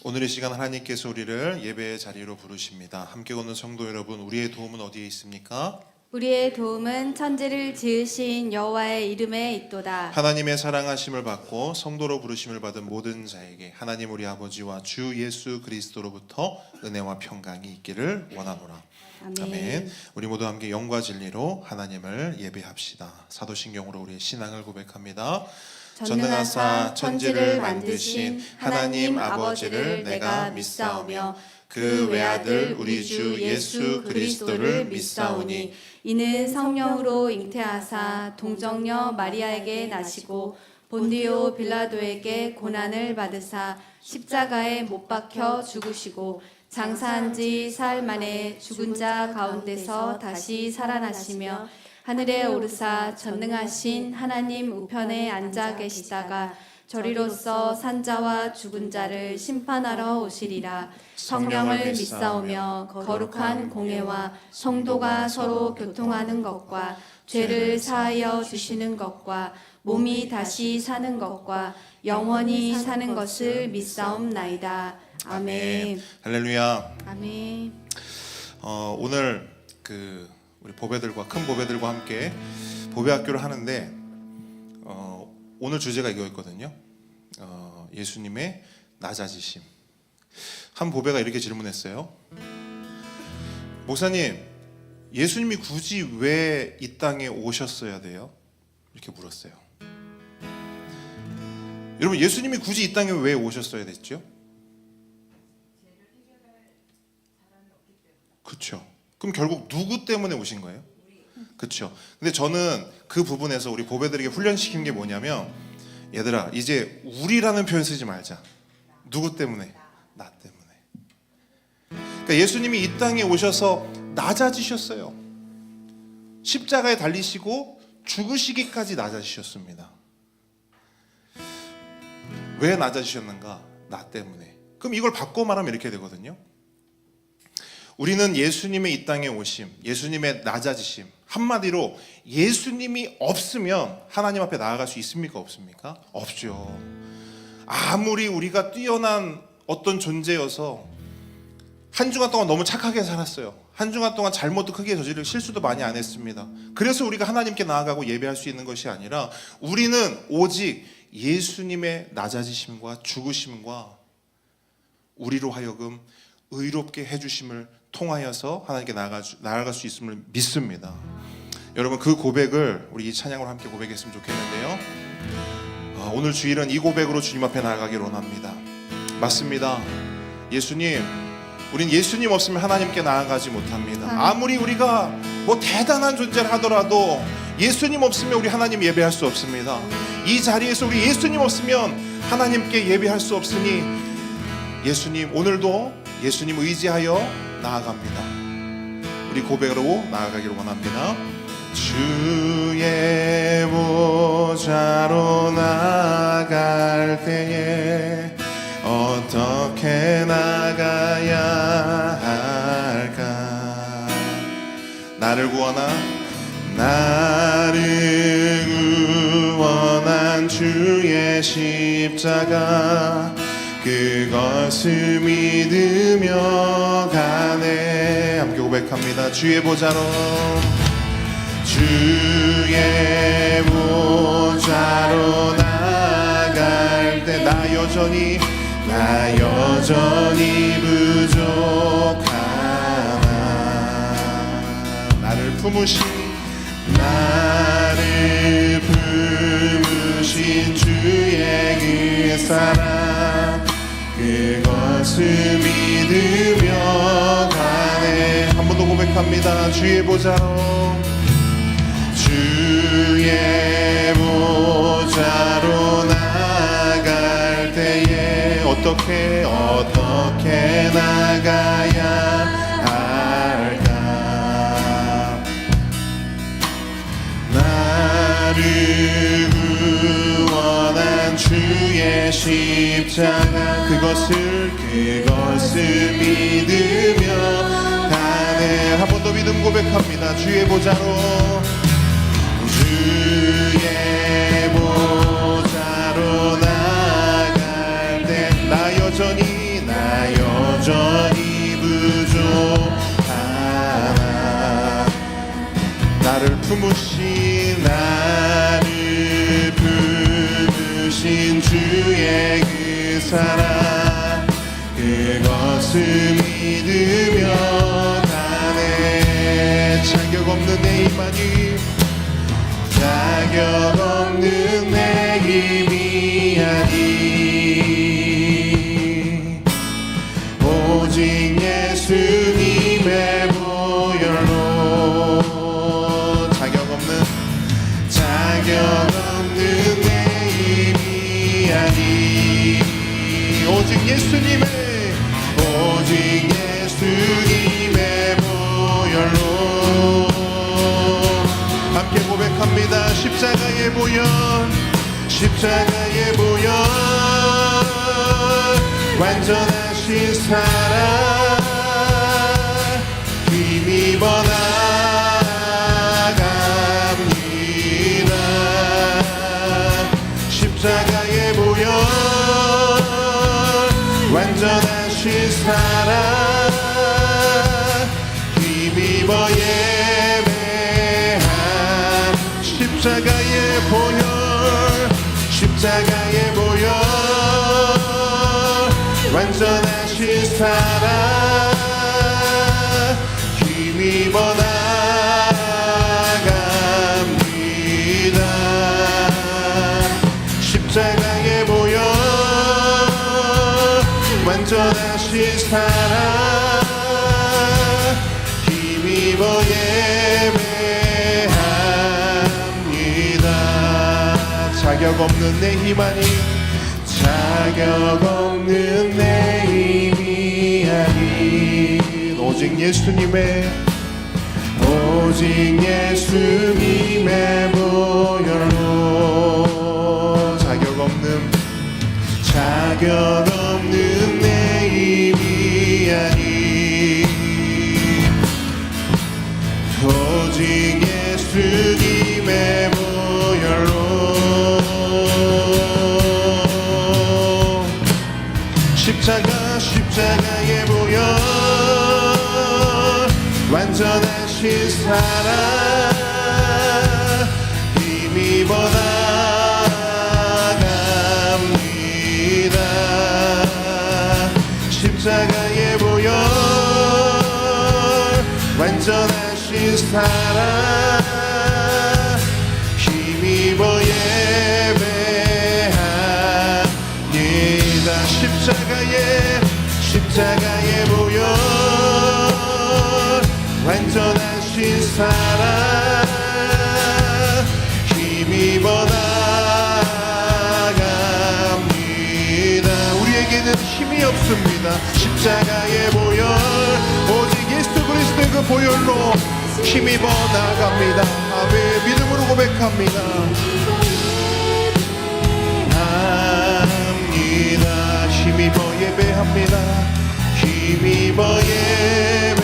오늘 이 시간 하나님께서 우리를 예배의 자리로 부르십니다. 함께 걷는 성도 여러분, 우리의 도움은 어디에 있습니까? 우리의 도움은 천지를 지으신 여호와의 이름에 있도다. 하나님의 사랑하심을 받고 성도로 부르심을 받은 모든 자에게 하나님 우리 아버지와 주 예수 그리스도로부터 은혜와 평강이 있기를 원하노라. 아멘. 우리 모두 함께 영과 진리로 하나님을 예배합시다. 사도신경으로 우리의 신앙을 고백합니다. 전능하사 천지를 만드신 하나님 아버지를 내가 믿사오며 그 외아들 우리 주 예수 그리스도를 믿사오니 이는 성령으로 잉태하사 동정녀 마리아에게 나시고 본디오 빌라도에게 고난을 받으사 십자가에 못 박혀 죽으시고 장사한 지 사흘 만에 죽은 자 가운데서 다시 살아나시며 하늘에 오르사 전능하신 하나님 우편에 앉아 계시다가 저리로서 산자와 죽은 자를 심판하러 오시리라. 성령을 믿사오며 거룩한 공회와 성도가 서로 교통하는 것과 죄를 사하여 주시는 것과 몸이 다시 사는 것과 영원히 사는 것을 믿사옵나이다. 아멘. 할렐루야. 아멘. 오늘 우리 보배들과 큰 보배들과 함께 보배 학교를 하는데 오늘 주제가 이거였거든요. 예수님의 낮아지심. 한 보배가 이렇게 질문했어요. 목사님, 예수님이 굳이 왜 이 땅에 오셨어야 돼요? 이렇게 물었어요. 여러분, 예수님이 굳이 이 땅에 왜 오셨어야 됐죠? 그렇죠. 그럼 결국 누구 때문에 오신 거예요? 그렇죠. 근데 저는 그 부분에서 우리 보배들에게 훈련시킨 게 뭐냐면, 얘들아, 이제 우리라는 표현 쓰지 말자. 누구 때문에? 나 때문에. 그러니까 예수님이 이 땅에 오셔서 낮아지셨어요. 십자가에 달리시고 죽으시기까지 낮아지셨습니다. 왜 낮아지셨는가? 나 때문에. 그럼 이걸 바꿔 말하면 이렇게 되거든요. 우리는 예수님의 이 땅에 오심, 예수님의 낮아지심, 한마디로 예수님이 없으면 하나님 앞에 나아갈 수 있습니까? 없습니까? 없죠. 아무리 우리가 뛰어난 어떤 존재여서 한 주간 동안 너무 착하게 살았어요. 한 주간 동안 잘못도 크게 저지르고 실수도 많이 안 했습니다. 그래서 우리가 하나님께 나아가고 예배할 수 있는 것이 아니라 우리는 오직 예수님의 낮아지심과 죽으심과 우리로 하여금 의롭게 해주심을 통하여서 하나님께 나아갈 수 있음을 믿습니다. 여러분, 그 고백을 우리 이 찬양으로 함께 고백했으면 좋겠는데요. 오늘 주일은 이 고백으로 주님 앞에 나아가기를 원합니다. 맞습니다. 예수님, 우린 예수님 없으면 하나님께 나아가지 못합니다. 아무리 우리가 뭐 대단한 존재를 하더라도 예수님 없으면 우리 하나님 예배할 수 없습니다. 이 자리에서 우리 예수님 없으면 하나님께 예배할 수 없으니 예수님, 오늘도 예수님 의지하여 나아갑니다. 우리 고백으로 나아가기를 원합니다. 주의 보좌로 나아갈 때에 어떻게 나가야 할까? 나를 구원한 주의 십자가 그것을 믿으며 가네. 함께 고백합니다. 주의 보좌로 나아갈 때 나 여전히 부족하나 나를 품으신 주의 그 사랑 그것을 믿으며 가네. 한 번 더 고백합니다. 주의 보좌로 나아갈 때에 어떻게 나가야 할까? 나를 구원한 주의 십자가 그것을 믿으며 가네. 한 번 더 믿음 고백합니다. 주의 보좌로 나아갈 때 나 여전히 품으신 나를 부르신 주의 그 사랑 그것을 믿으며 가네. 자격 없는 내 힘만이 자격 없는 내 힘이 아니 오직 예수님의 보혈로 자격 없는 내 힘이 아니 오직 예수님의 보혈로 함께 고백합니다. 십자가의 보혈 십자가의 보혈 완전하신 사랑 힘입어 나갑니다. 십자가의 보혈 완전하신 사랑 힘입어 예배함. 십자가의 보혈 십자가의 보혈 완전하신 사랑 힘입어 나갑니다. 십자가의 보혈 완전하신 사랑 힘입어 예배합니다. 자격 없는 내 힘아니 자격 없는 내 힘이 아닌 오직 예수님의 보혈로 자격 없는 내 힘이 아닌 오직 예수님의 보혈로 십자가의 보혈 완전하신 사랑 힘입어 나갑니다. 십자가의 보혈 완전하신 사랑 힘입어 예배합니다. 십자가의 보혈 완전하신 사랑 힘입어 나갑니다. 우리에게는 힘이 없습니다. 십자가의 보혈 오직 예수 그리스도의 그 보혈로 힘입어 나갑니다. 아멘. 믿음으로 고백합니다. 힘입어 예배합니다. 힘입어 예배합니다.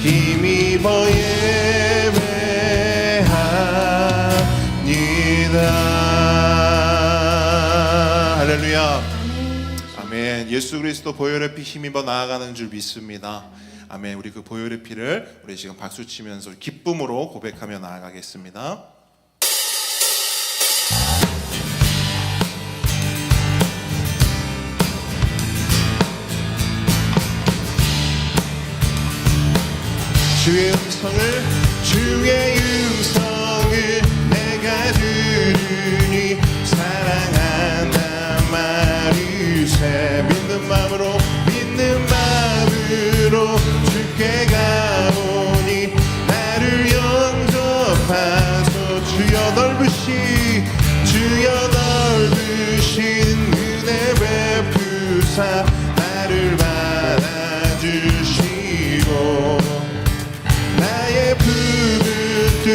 힘입어 예배합니다. 할렐루야. 아멘. 예수 그리스도 보혈의 피 힘입어 나아가는 줄 믿습니다. 아멘. 우리 그 보혈의 피를 우리 지금 박수 치면서 기쁨으로 고백하며 나아가겠습니다. 주의 음성을 내가 들으니 사랑한다 말이세. 믿는 마음으로 주께 가오니 나를 영접하소. 주여 넓으신 은혜 베푸사 나를 받아주시고 나의 부르는 뜻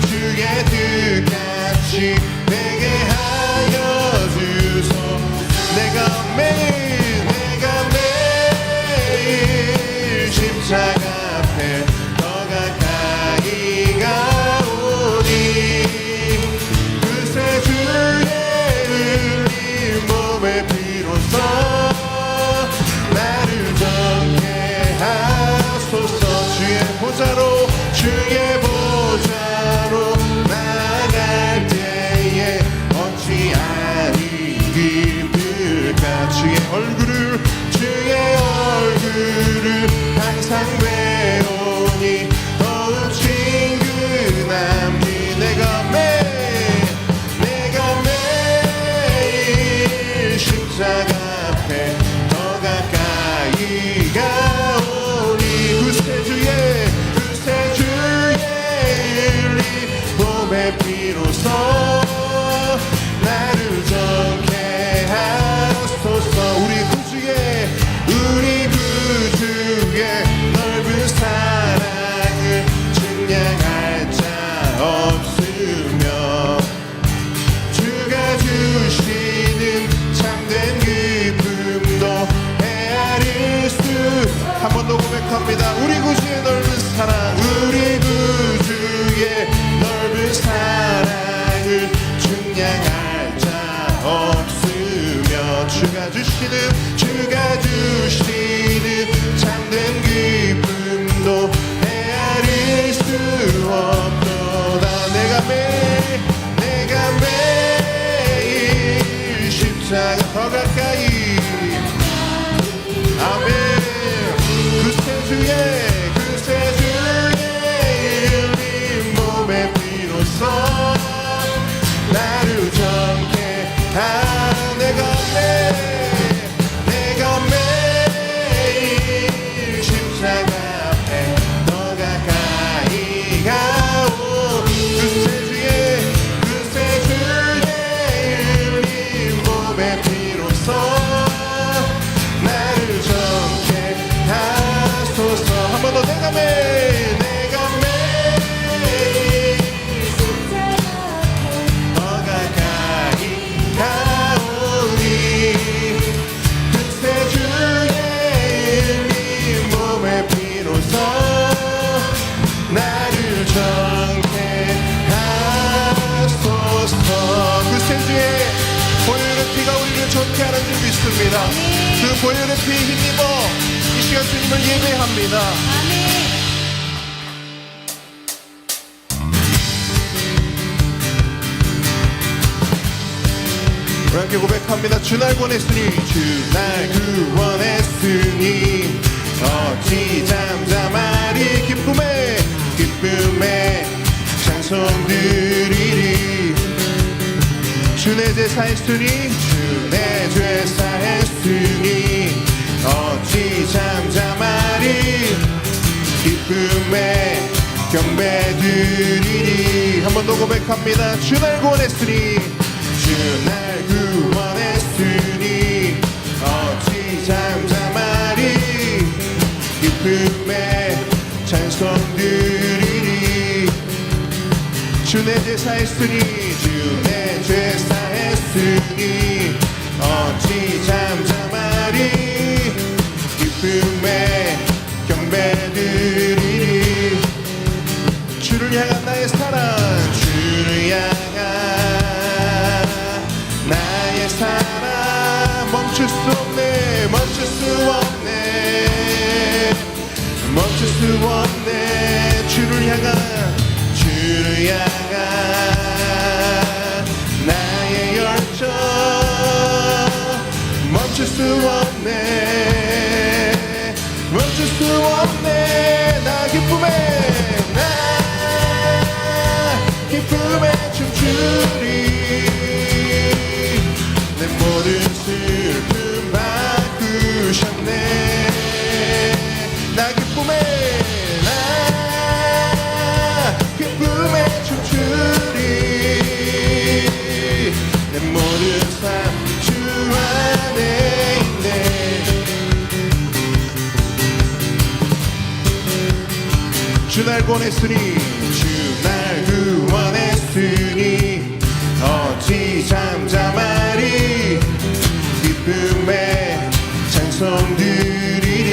주의 뜻같이 되게 하여 주소. 내가 매일 십자가 앞에 더 가까이 가오니 그새 주의 흘린 몸의 피로써 나를 정케 하소서. 몸에 피로써 나를 정케 하소서. 우리 구주의 넓은 사랑을 증량할 자 없으며 주가 주시는 참된 기쁨도 헤아릴 수. 한 번 더 고백합니다. 우리 구주의 넓은 사랑, 우리 구주의 넓은 사랑을 증량할 자 없으며 주가 주시는 참된 기쁨도 헤아릴 수 없도다. 내가 매일 십자가 더 가까이. 아멘. 그새 주의 흘린 몸의 피로써 나를 정케 하. 내가 매일 십자가 앞에 더 가까이 가오. 그새 주의 흘린 몸의 피로써 나를 정케 하소서. 한 번 더. 내가 매일 더 가까이 가오니 그새 주의 흘린 몸의 피로써 나를 정케 하소서. 그새 주의 보혈의 피가 우리를 정케 하는 줄 믿습니다. 그 보혈의 피에 힘입어 이 시간 주님을 예배합니다. 아멘. 우리 함께 고백합니다. 주 날 구원했으니 주 날 구원했으니 어찌 잠잠하리. 기쁨에 찬송드리리. 주 내 죄 사했으니 주 내 죄 사했으니 어찌 잠잠하리. 기쁨에 경배드리리. 한 번 더 고백합니다. 주 날 구원했으니 주 날 구원했으니 어찌 잠잠하리. 기쁨에 찬송드리리. 주 내 죄 사했으니 주 내 죄 사했으니 어찌 잠잠하리. 기쁨에 경배드리리. 주를 향한 나의 사랑, 주를 향한 나의 사랑 멈출 수 없네. 멈출 수 없네. 멈출 수 없네. 주를 향한 나의 열정 멈출 수 없네. 멈출 수 없네. 나 기쁨에 춤추리. 내 모든 슬픔 바꾸셨네. 나 기쁨에 춤추리. 내 모든 삶 주 안에 있네. 주 날 구원했으니 주 날 구원했으니 어찌 잠잠하리. 기쁨에 찬송드리리.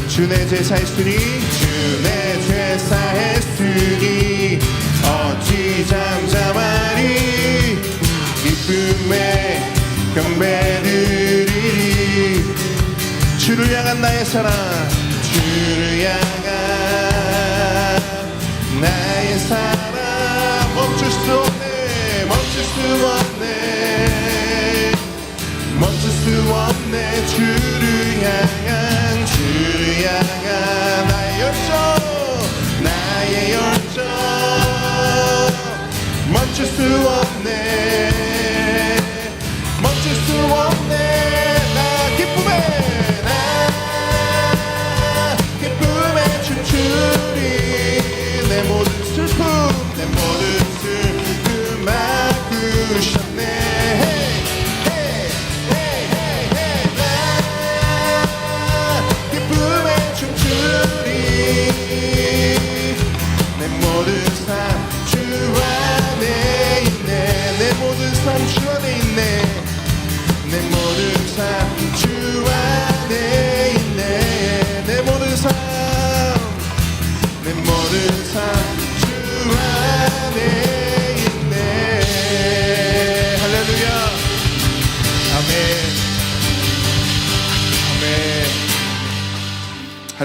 주 내 죄 사했으니 주 내 죄 사했으니 어찌 잠잠하리. 기쁨에 경배드리리. 주를 향한 나의 사랑, 주를 향한 나의 사랑 멈출 수 없네. 멈출 수 없네. 멈출 수 없네. 주를 향한 나의 열정 멈출 수 없네. 멈출 수 없네. 나 기쁨에 춤추리. 내 모든 슬픔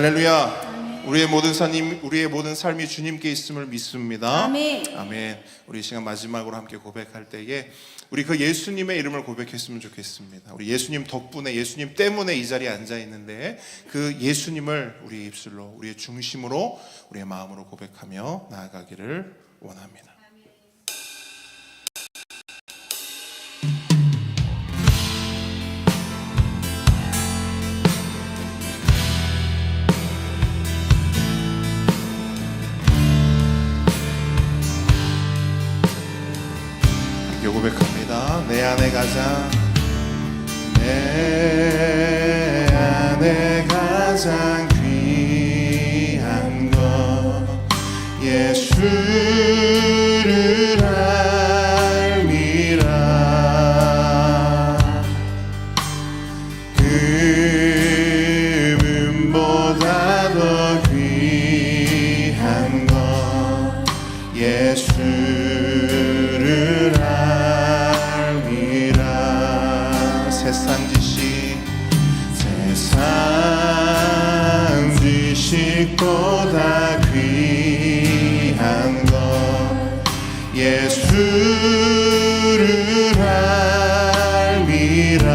할렐루야. 우리의 모든 삶이 주님께 있음을 믿습니다. 아멘. 아멘. 우리 이 시간 마지막으로 함께 고백할 때에 우리 그 예수님의 이름을 고백했으면 좋겠습니다. 우리 예수님 덕분에, 예수님 때문에 이 자리에 앉아 있는데 그 예수님을 우리의 입술로, 우리의 중심으로, 우리의 마음으로 고백하며 나아가기를 원합니다. 고백합니다. 내 안에 가장, 내 안에 가장 귀한 것 예수를 알미라. 금은보다 더 귀한 것 예수를 알미라. 세상 지식보다 귀한 것 예수를 알미라.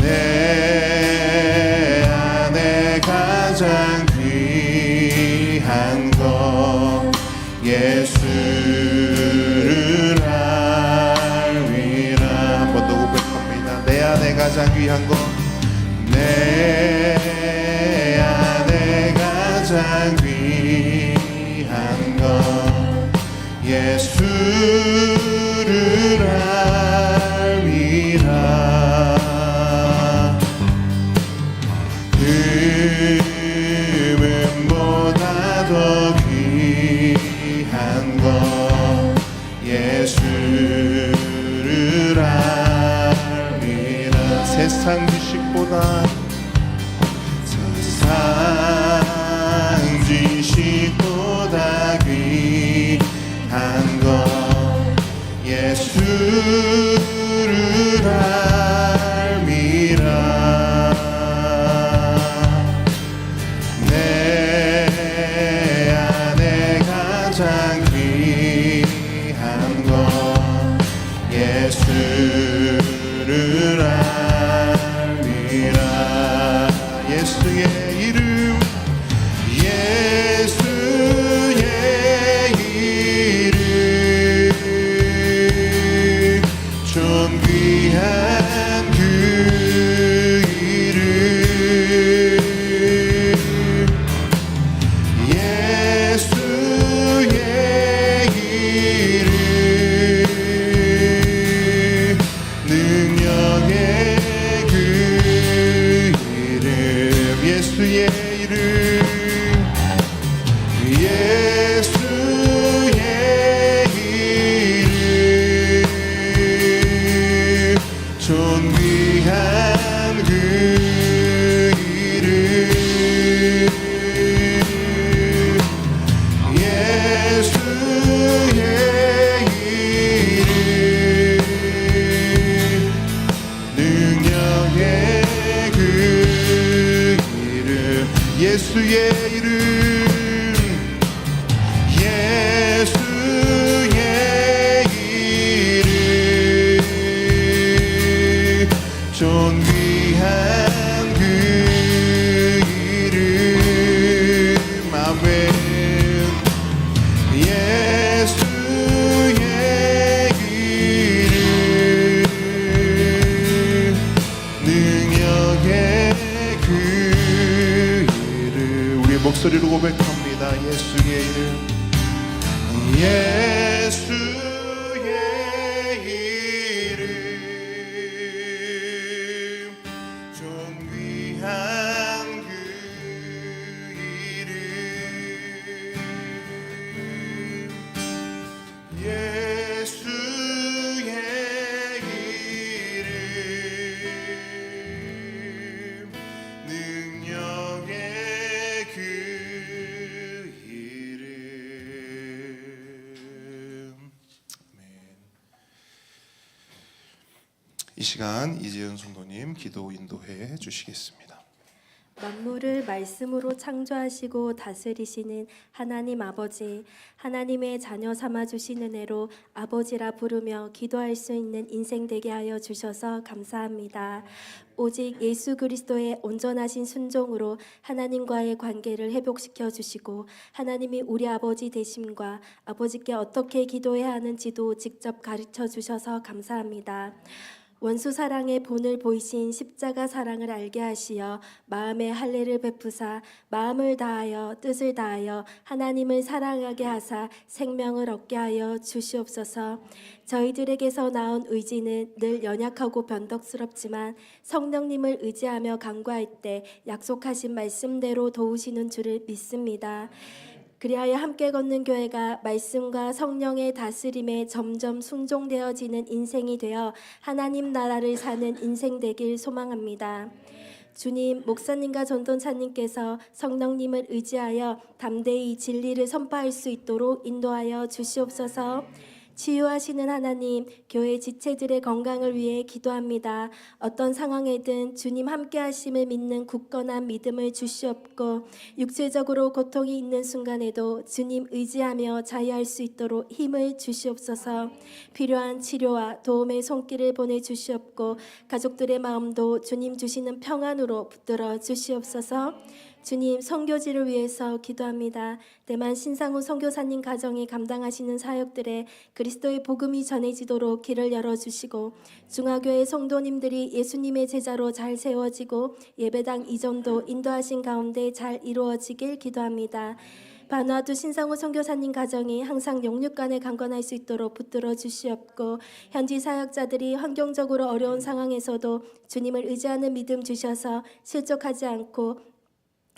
내 안에 가장 귀한 것 예수를 알미라. 한 번 더 고백합니다. 내 안에 가장 귀한 것, 내 안에 가장 귀한 것 예수를 알미라. 금은보다 더 귀한 것 예수를 알미라. 세상 지식보다 귀한 것 예수를 알미라. 내 안에 가장 귀한 것 예수를 알미라. 예수의 이름, 예수의 이름, 존귀한 그 이름, 예수의 이름, 능력의 그 이름, 예수의 이름, 예수의 이름, 존귀한 그 이름, 예수의 이름, 능력의 그 이름, 예수의 이름, 예수의 이름, 존귀한 그 이름, 아멘. 예수의 이름, 능력의 그 이름. 우리의 목소리로 고백합니다. 예수의 이름, 예수의 이름, 존귀한 그 이름, 예수의 이름, 능력의 그 이름. 이 시간 이재은 성도님 기도 인도해 주시겠습니다. 만물을 말씀으로 창조하시고 다스리시는 하나님 아버지, 하나님의 자녀 삼아 주신 은혜로 아버지라 부르며 기도할 수 있는 인생 되게 하여 주셔서 감사합니다. 오직 예수 그리스도의 온전하신 순종으로 하나님과의 관계를 회복시켜 주시고 하나님이 우리 아버지 되심과 아버지께 어떻게 기도해야 하는지도 직접 가르쳐 주셔서 감사합니다. 원수 사랑의 본을 보이신 십자가 사랑을 알게 하시어 마음의 할례를 베푸사 마음을 다하여 뜻을 다하여 하나님을 사랑하게 하사 생명을 얻게 하여 주시옵소서. 저희들에게서 나온 의지는 늘 연약하고 변덕스럽지만 성령님을 의지하며 간구할 때 약속하신 말씀대로 도우시는 줄을 믿습니다. 그리하여 함께 걷는 교회가 말씀과 성령의 다스림에 점점 순종되어지는 인생이 되어 하나님 나라를 사는 인생 되길 소망합니다. 주님, 목사님과 전도사님께서 성령님을 의지하여 담대히 진리를 선포할 수 있도록 인도하여 주시옵소서. 치유하시는 하나님, 교회 지체들의 건강을 위해 기도합니다. 어떤 상황에든 주님 함께 하심을 믿는 굳건한 믿음을 주시옵고 육체적으로 고통이 있는 순간에도 주님 의지하며 자유할 수 있도록 힘을 주시옵소서. 필요한 치료와 도움의 손길을 보내주시옵고 가족들의 마음도 주님 주시는 평안으로 붙들어 주시옵소서. 주님, 선교지를 위해서 기도합니다. 대만 신상훈 선교사님 가정이 감당하시는 사역들에 그리스도의 복음이 전해지도록 길을 열어주시고 중화교회 성도님들이 예수님의 제자로 잘 세워지고 예배당 이전도 인도하신 가운데 잘 이루어지길 기도합니다. 바누아투 신상호 선교사님 가정이 항상 영육간에 강건할 수 있도록 붙들어 주시옵고 현지 사역자들이 환경적으로 어려운 상황에서도 주님을 의지하는 믿음 주셔서 실족하지 않고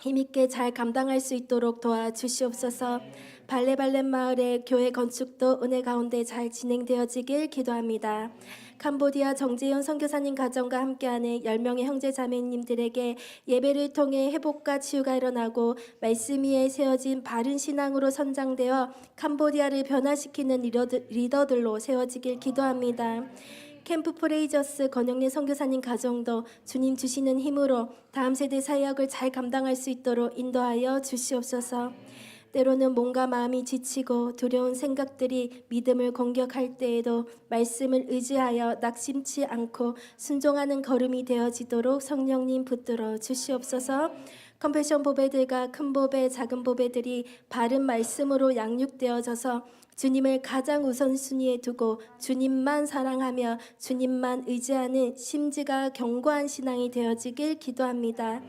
힘있게 잘 감당할 수 있도록 도와주시옵소서. 발레발렛 마을의 교회 건축도 은혜 가운데 잘 진행되어지길 기도합니다. 캄보디아 정재현 선교사님 가정과 함께하는 10명의 형제 자매님들에게 예배를 통해 회복과 치유가 일어나고 말씀 위에 세워진 바른 신앙으로 선장되어 캄보디아를 변화시키는 리더들로 세워지길 기도합니다. 캠프 프레이저스 권영래 선교사님 가정도 주님 주시는 힘으로 다음 세대 사역을 잘 감당할 수 있도록 인도하여 주시옵소서. 때로는 몸과 마음이 지치고 두려운 생각들이 믿음을 공격할 때에도 말씀을 의지하여 낙심치 않고 순종하는 걸음이 되어지도록 성령님 붙들어 주시옵소서. 컴패션 보배들과 큰 보배, 작은 보배들이 바른 말씀으로 양육되어져서 주님을 가장 우선순위에 두고 주님만 사랑하며 주님만 의지하는 심지가 견고한 신앙이 되어지길 기도합니다.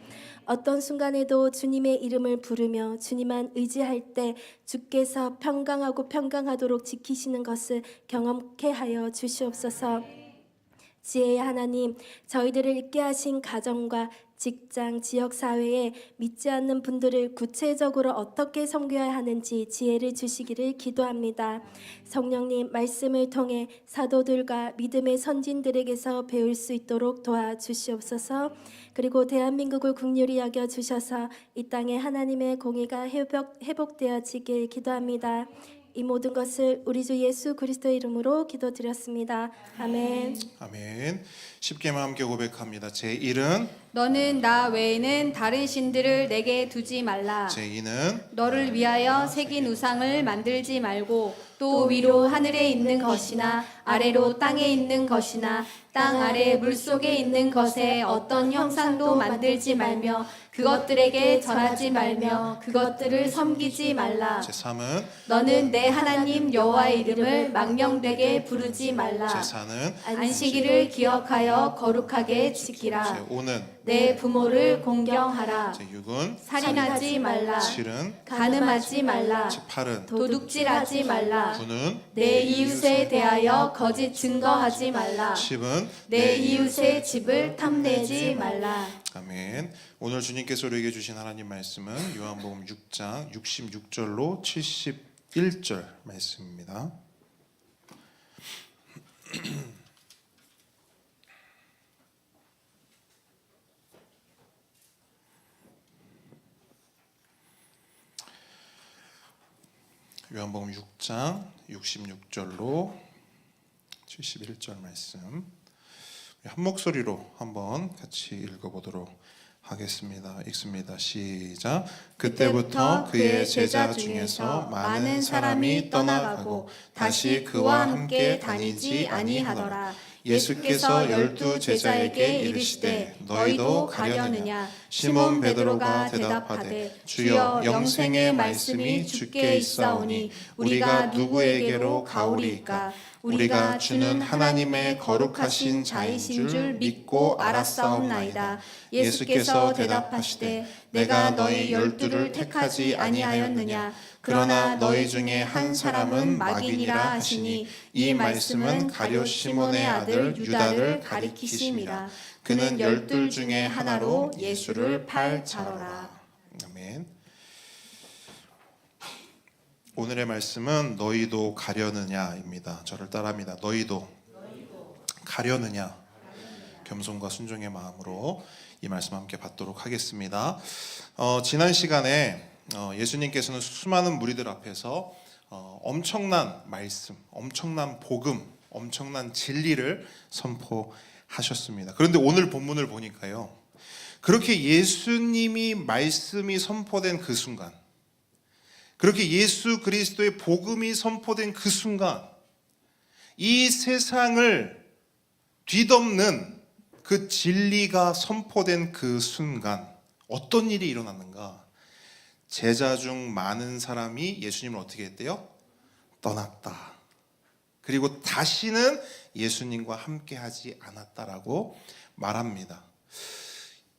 어떤 순간에도 주님의 이름을 부르며 주님만 의지할 때 주께서 평강하고 평강하도록 지키시는 것을 경험케 하여 주시옵소서. 지혜의 하나님, 저희들을 있게 하신 가정과 직장, 지역사회에 믿지 않는 분들을 구체적으로 어떻게 섬겨야 하는지 지혜를 주시기를 기도합니다. 성령님, 말씀을 통해 사도들과 믿음의 선진들에게서 배울 수 있도록 도와주시옵소서. 그리고 대한민국을 긍휼히 여겨주셔서 이 땅에 하나님의 공의가 회복되어지길 기도합니다. 이 모든 것을 우리 주 예수 그리스도의 이름으로 기도드렸습니다. 아멘. 아멘. 10개만 함께 고백합니다. 제1은 너는 나 외에는 다른 신들을 내게 두지 말라. 제2는 너를 위하여 새긴 우상을 만들지 말고 또 위로 하늘에 있는 것이나 아래로 땅에 있는 것이나 땅 아래 물속에 있는 것에 어떤 형상도 만들지 말며 그것들에게 절하지 말며 그것들을 섬기지 말라. 제3은 너는 내 하나님 여호와의 이름을 망령되게 부르지 말라. 제4는 안식일을 기억하여 거룩하게 지키라. 제5는 내 부모를 공경하라. 제6은 살인하지 말라. 7은 간음하지 말라. 제8은 도둑질하지 말라. 9는 내 이웃에 대하여 거짓 증거하지 말라. 10은 내 이웃의 집을 탐내지 말라. 아멘. 오늘 주님께서 우리에게 주신 하나님 말씀은 요한복음 6장 66절로 71절 말씀입니다. 요한복음 6장 66절로 71절 말씀 한 목소리로 한번 같이 읽어보도록 하겠습니다. 읽습니다. 시작. 그때부터 그의 제자 중에서 많은 사람이 떠나가고 다시 그와 함께 다니지 아니하더라. 예수께서 12 제자에게 이르시되 너희도 가려느냐? 시몬 베드로가 대답하되 주여 영생의 말씀이 주께 있사오니 우리가 누구에게로 가오리이까? 우리가 주는 하나님의 거룩하신 자이신 줄 믿고 알았사옵나이다. 예수께서 대답하시되 내가 너희 12를 택하지 아니하였느냐? 그러나 너희 중에 한 사람은 마귀니라 하시니 이 말씀은 가룟 시몬의 아들 유다를 가리키심이라. 그는 12 중에 하나로 예수를 팔 자로라. 아멘. 오늘의 말씀은 너희도 가려느냐입니다. 저를 따라합니다. 너희도 가려느냐? 겸손과 순종의 마음으로 이 말씀 함께 받도록 하겠습니다. 지난 시간에 예수님께서는 수많은 무리들 앞에서 엄청난 말씀, 엄청난 복음, 엄청난 진리를 선포하셨습니다. 그런데 오늘 본문을 보니까요, 그렇게 예수님이 말씀이 선포된 그 순간, 그렇게 예수 그리스도의 복음이 선포된 그 순간, 이 세상을 뒤덮는 그 진리가 선포된 그 순간 어떤 일이 일어났는가? 제자 중 많은 사람이 예수님을 어떻게 했대요? 떠났다. 그리고 다시는 예수님과 함께하지 않았다라고 말합니다.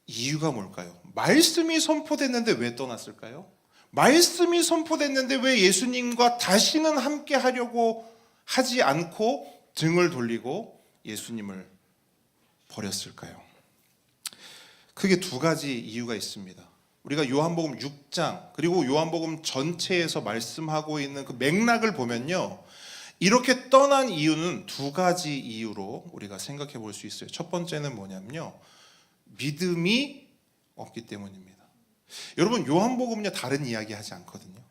이유가 뭘까요? 말씀이 선포됐는데 왜 떠났을까요? 말씀이 선포됐는데 왜 예수님과 다시는 함께하려고 하지 않고 등을 돌리고 예수님을 버렸을까요? 크게 두 가지 이유가 있습니다. 우리가 요한복음 6장 그리고 요한복음 전체에서 말씀하고 있는 그 맥락을 보면요, 이렇게 떠난 이유는 두 가지 이유로 우리가 생각해 볼 수 있어요. 첫 번째는 뭐냐면요, 믿음이 없기 때문입니다. 여러분, 요한복음은요 다른 이야기 하지 않거든요.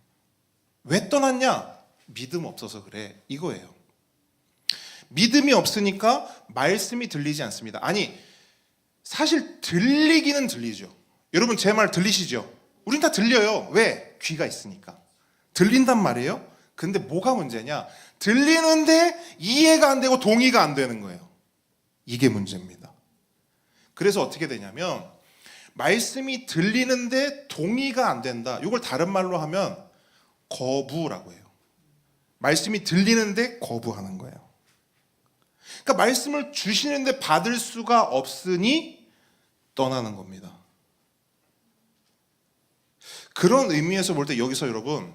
왜 떠났냐? 믿음 없어서 그래, 이거예요. 믿음이 없으니까 말씀이 들리지 않습니다. 아니, 사실 들리기는 들리죠. 여러분, 제 말 들리시죠? 우린 다 들려요. 왜? 귀가 있으니까 들린단 말이에요. 근데 뭐가 문제냐? 들리는데 이해가 안 되고 동의가 안 되는 거예요. 이게 문제입니다. 그래서 어떻게 되냐면, 말씀이 들리는데 동의가 안 된다. 이걸 다른 말로 하면 거부라고 해요. 말씀이 들리는데 거부하는 거예요. 그러니까 말씀을 주시는데 받을 수가 없으니 떠나는 겁니다. 그런 의미에서 볼 때 여기서 여러분,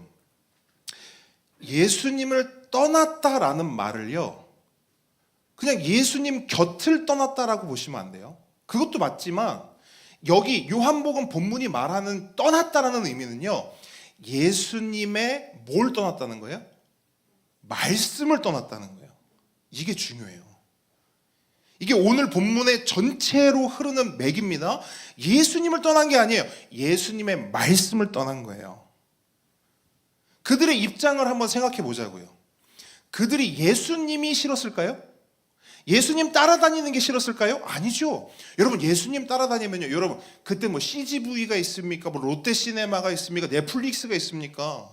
예수님을 떠났다라는 말을요, 그냥 예수님 곁을 떠났다라고 보시면 안 돼요. 그것도 맞지만 여기 요한복음 본문이 말하는 떠났다라는 의미는요, 예수님의 뭘 떠났다는 거예요? 말씀을 떠났다는 거예요. 이게 중요해요. 이게 오늘 본문의 전체로 흐르는 맥입니다. 예수님을 떠난 게 아니에요. 예수님의 말씀을 떠난 거예요. 그들의 입장을 한번 생각해 보자고요. 그들이 예수님이 싫었을까요? 예수님 따라다니는 게 싫었을까요? 아니죠. 여러분, 예수님 따라다니면요, 여러분, 그때 뭐 CGV가 있습니까? 뭐 롯데시네마가 있습니까? 넷플릭스가 있습니까?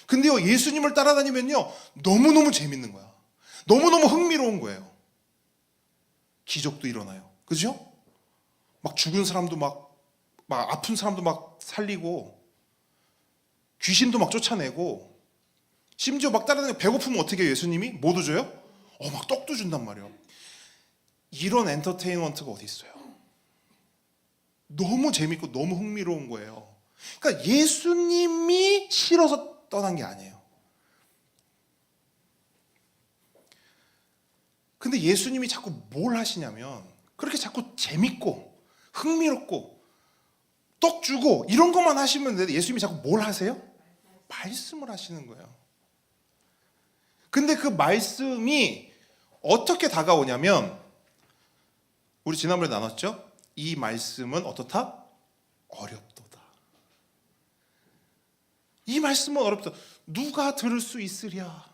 근데요, 예수님을 따라다니면요, 너무너무 재밌는 거야. 너무너무 흥미로운 거예요. 기적도 일어나요. 그죠? 막 죽은 사람도 막 아픈 사람도 막 살리고, 귀신도 막 쫓아내고, 심지어 막 따라다니고, 배고프면 어떻게 해요? 예수님이? 뭐도 줘요? 막 떡도 준단 말이에요. 이런 엔터테인먼트가 어디 있어요? 너무 재밌고 너무 흥미로운 거예요. 그러니까 예수님이 싫어서 떠난 게 아니에요. 근데 예수님이 자꾸 뭘 하시냐면, 그렇게 자꾸 재밌고 흥미롭고 떡 주고 이런 것만 하시면 되는데, 예수님이 자꾸 뭘 하세요? 말씀을 하시는 거예요. 근데 그 말씀이 어떻게 다가오냐면, 우리 지난번에 나눴죠? 이 말씀은 어떻다? 어렵도다. 이 말씀은 어렵다. 누가 들을 수 있으랴?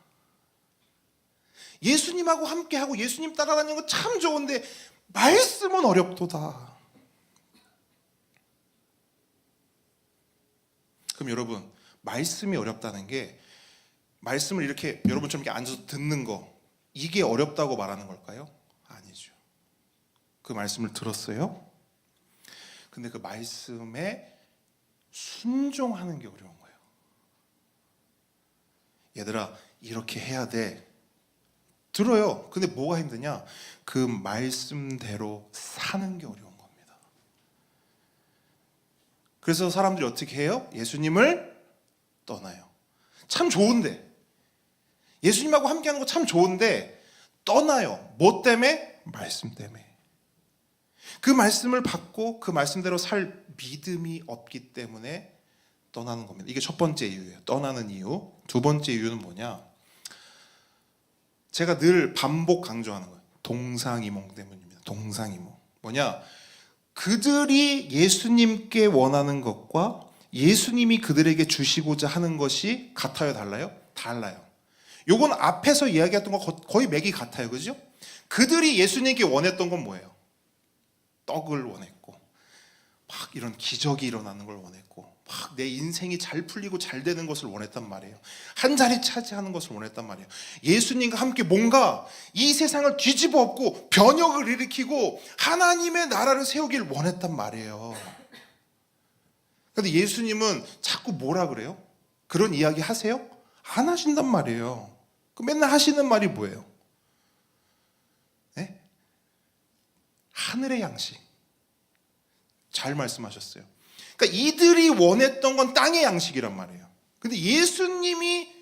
예수님하고 함께하고 예수님 따라다니는 거 참 좋은데 말씀은 어렵도다. 그럼 여러분, 말씀이 어렵다는 게 말씀을 이렇게 여러분처럼 이렇게 앉아서 듣는 거, 이게 어렵다고 말하는 걸까요? 아니죠. 그 말씀을 들었어요. 근데 그 말씀에 순종하는 게 어려운 거예요. 얘들아, 이렇게 해야 돼. 들어요. 근데 뭐가 힘드냐? 그 말씀대로 사는 게 어려운 겁니다. 그래서 사람들이 어떻게 해요? 예수님을 떠나요. 참 좋은데, 예수님하고 함께하는 거 참 좋은데 떠나요. 뭐 때문에? 말씀 때문에. 그 말씀을 받고 그 말씀대로 살 믿음이 없기 때문에 떠나는 겁니다. 이게 첫 번째 이유예요. 떠나는 이유. 두 번째 이유는 뭐냐? 제가 늘 반복 강조하는 거예요. 동상이몽 때문입니다. 동상이몽. 뭐냐? 그들이 예수님께 원하는 것과 예수님이 그들에게 주시고자 하는 것이 같아요, 달라요? 달라요. 요건 앞에서 이야기했던 거 거의 맥이 같아요. 그죠? 그들이 예수님께 원했던 건 뭐예요? 떡을 원했고, 막 이런 기적이 일어나는 걸 원했고, 막 내 인생이 잘 풀리고 잘 되는 것을 원했단 말이에요. 한 자리 차지하는 것을 원했단 말이에요. 예수님과 함께 뭔가 이 세상을 뒤집어 엎고 변혁을 일으키고 하나님의 나라를 세우길 원했단 말이에요. 근데 예수님은 자꾸 뭐라 그래요? 그런 이야기 하세요? 안 하신단 말이에요. 그 맨날 하시는 말이 뭐예요? 네? 하늘의 양식. 잘 말씀하셨어요. 그러니까 이들이 원했던 건 땅의 양식이란 말이에요. 근데 예수님이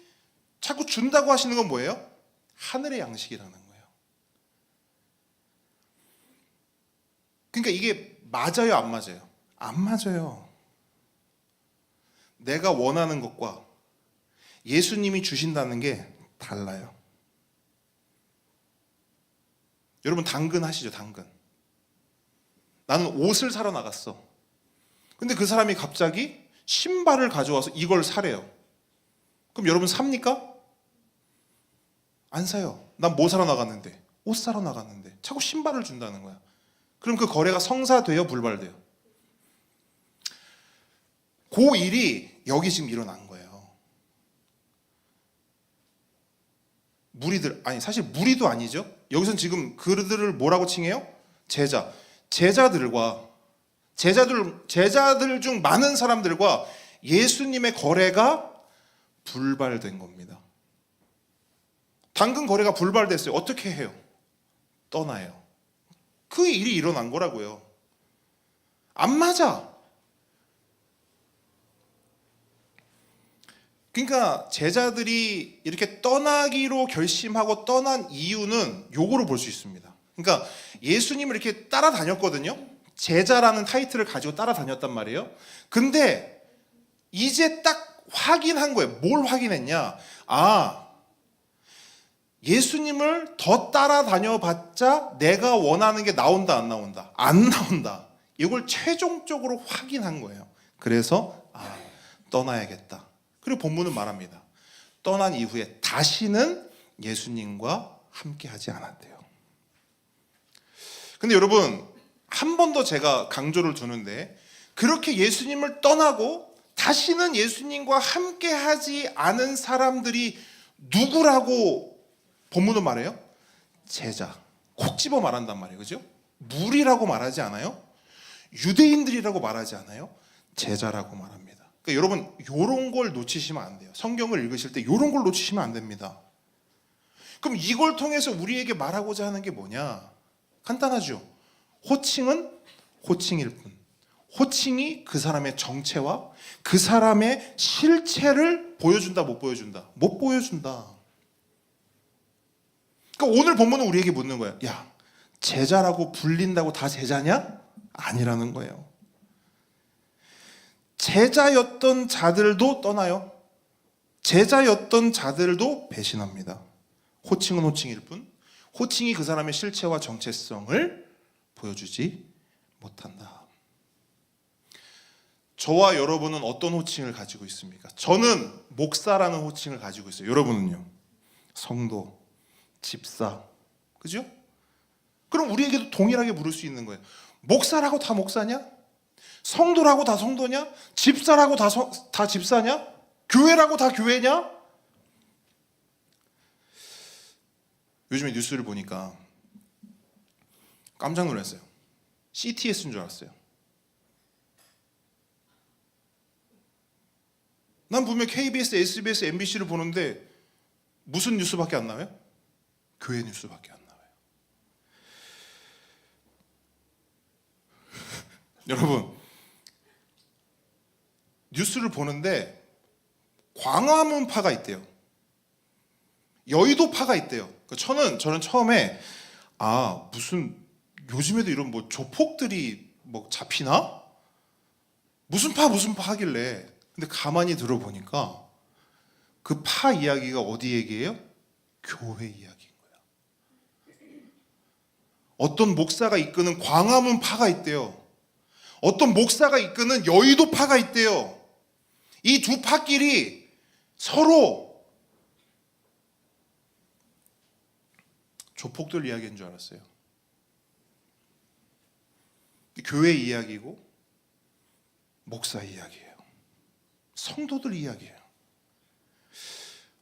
자꾸 준다고 하시는 건 뭐예요? 하늘의 양식이라는 거예요. 그러니까 이게 맞아요, 안 맞아요? 안 맞아요. 내가 원하는 것과 예수님이 주신다는 게 달라요. 여러분 당근 하시죠, 당근. 나는 옷을 사러 나갔어. 근데 그 사람이 갑자기 신발을 가져와서 이걸 사래요. 그럼 여러분 삽니까? 안 사요. 난 뭐 사러 나갔는데? 옷 사러 나갔는데. 자꾸 신발을 준다는 거야. 그럼 그 거래가 성사돼요, 불발돼요? 그 일이 여기 지금 일어난 거예요. 무리들, 아니 사실 무리도 아니죠. 여기서는 지금 그들을 뭐라고 칭해요? 제자. 제자들 중 많은 사람들과 예수님의 거래가 불발된 겁니다. 당근 거래가 불발됐어요. 어떻게 해요? 떠나요. 그 일이 일어난 거라고요. 안 맞아. 그러니까 제자들이 이렇게 떠나기로 결심하고 떠난 이유는 요거로 볼 수 있습니다. 그러니까 예수님을 이렇게 따라다녔거든요. 제자라는 타이틀을 가지고 따라다녔단 말이에요. 근데 이제 딱 확인한 거예요. 뭘 확인했냐? 아, 예수님을 더 따라다녀 봤자 내가 원하는 게 나온다, 안 나온다? 안 나온다. 이걸 최종적으로 확인한 거예요. 그래서 떠나야겠다. 그리고 본문은 말합니다. 떠난 이후에 다시는 예수님과 함께 하지 않았대요. 근데 여러분, 한 번 더 제가 강조를 두는데, 그렇게 예수님을 떠나고 다시는 예수님과 함께 하지 않은 사람들이 누구라고 본문은 말해요? 제자. 콕 집어 말한단 말이에요. 그죠? 무리라고 말하지 않아요? 유대인들이라고 말하지 않아요? 제자라고 말합니다. 그러니까 여러분, 요런 걸 놓치시면 안 돼요. 성경을 읽으실 때 요런 걸 놓치시면 안 됩니다. 그럼 이걸 통해서 우리에게 말하고자 하는 게 뭐냐? 간단하죠. 호칭은 호칭일 뿐. 호칭이 그 사람의 정체와 그 사람의 실체를 보여준다, 못 보여준다? 못 보여준다. 그러니까 오늘 본문은 우리에게 묻는 거예요. 야, 제자라고 불린다고 다 제자냐? 아니라는 거예요. 제자였던 자들도 떠나요. 제자였던 자들도 배신합니다. 호칭은 호칭일 뿐, 호칭이 그 사람의 실체와 정체성을 보여주지 못한다. 저와 여러분은 어떤 호칭을 가지고 있습니까? 저는 목사라는 호칭을 가지고 있어요. 여러분은요? 성도, 집사, 그죠? 그럼 우리에게도 동일하게 물을 수 있는 거예요. 목사라고 다 목사냐? 성도라고 다 성도냐? 집사라고 다 집사냐? 교회라고 다 교회냐? 요즘에 뉴스를 보니까 깜짝 놀랐어요. CTS인 줄 알았어요. 난 분명 KBS, SBS, MBC를 보는데 무슨 뉴스밖에 안 나와요? 교회 뉴스밖에 안 나와요. 여러분, 뉴스를 보는데 광화문파가 있대요. 여의도파가 있대요. 저는 처음에 무슨 요즘에도 이런 뭐 조폭들이 뭐 잡히나? 무슨 파 하길래. 근데 가만히 들어보니까 그 파 이야기가 어디 얘기예요? 교회 이야기인 거야. 어떤 목사가 이끄는 광화문 파가 있대요. 어떤 목사가 이끄는 여의도 파가 있대요. 이 두 파끼리 서로 조폭들 이야기인 줄 알았어요. 교회 이야기고 목사 이야기예요. 성도들 이야기예요.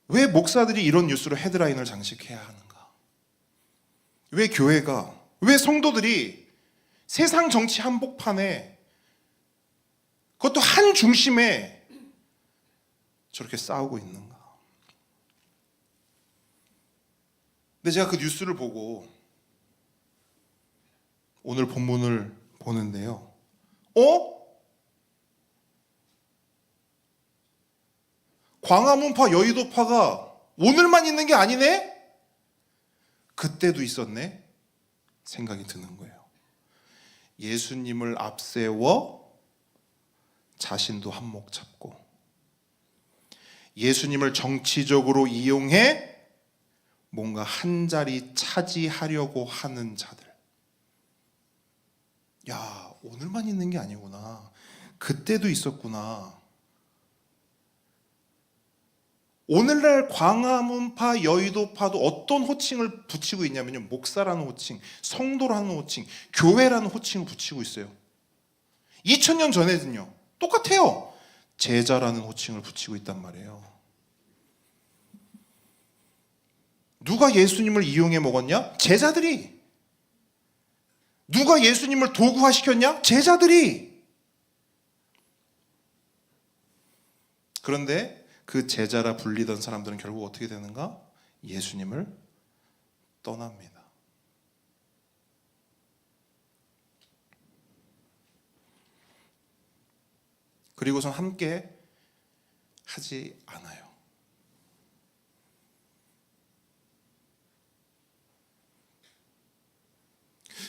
왜 목사들이 이런 뉴스로 헤드라인을 장식해야 하는가? 왜 교회가, 왜 성도들이 세상 정치 한복판에, 그것도 한 중심에 저렇게 싸우고 있는가? 근데 제가 그 뉴스를 보고 오늘 본문을 보는데요. 광화문파, 여의도파가 오늘만 있는 게 아니네? 그때도 있었네? 생각이 드는 거예요. 예수님을 앞세워 자신도 한몫 잡고, 예수님을 정치적으로 이용해 뭔가 한 자리 차지하려고 하는 자들. 야, 오늘만 있는 게 아니구나. 그때도 있었구나. 오늘날 광화문파, 여의도파도 어떤 호칭을 붙이고 있냐면요, 목사라는 호칭, 성도라는 호칭, 교회라는 호칭을 붙이고 있어요. 2000년 전에는요 똑같아요. 제자라는 호칭을 붙이고 있단 말이에요. 누가 예수님을 이용해 먹었냐? 제자들이. 누가 예수님을 도구화시켰냐? 제자들이. 그런데 그 제자라 불리던 사람들은 결국 어떻게 되는가? 예수님을 떠납니다. 그리고선 함께 하지 않아요.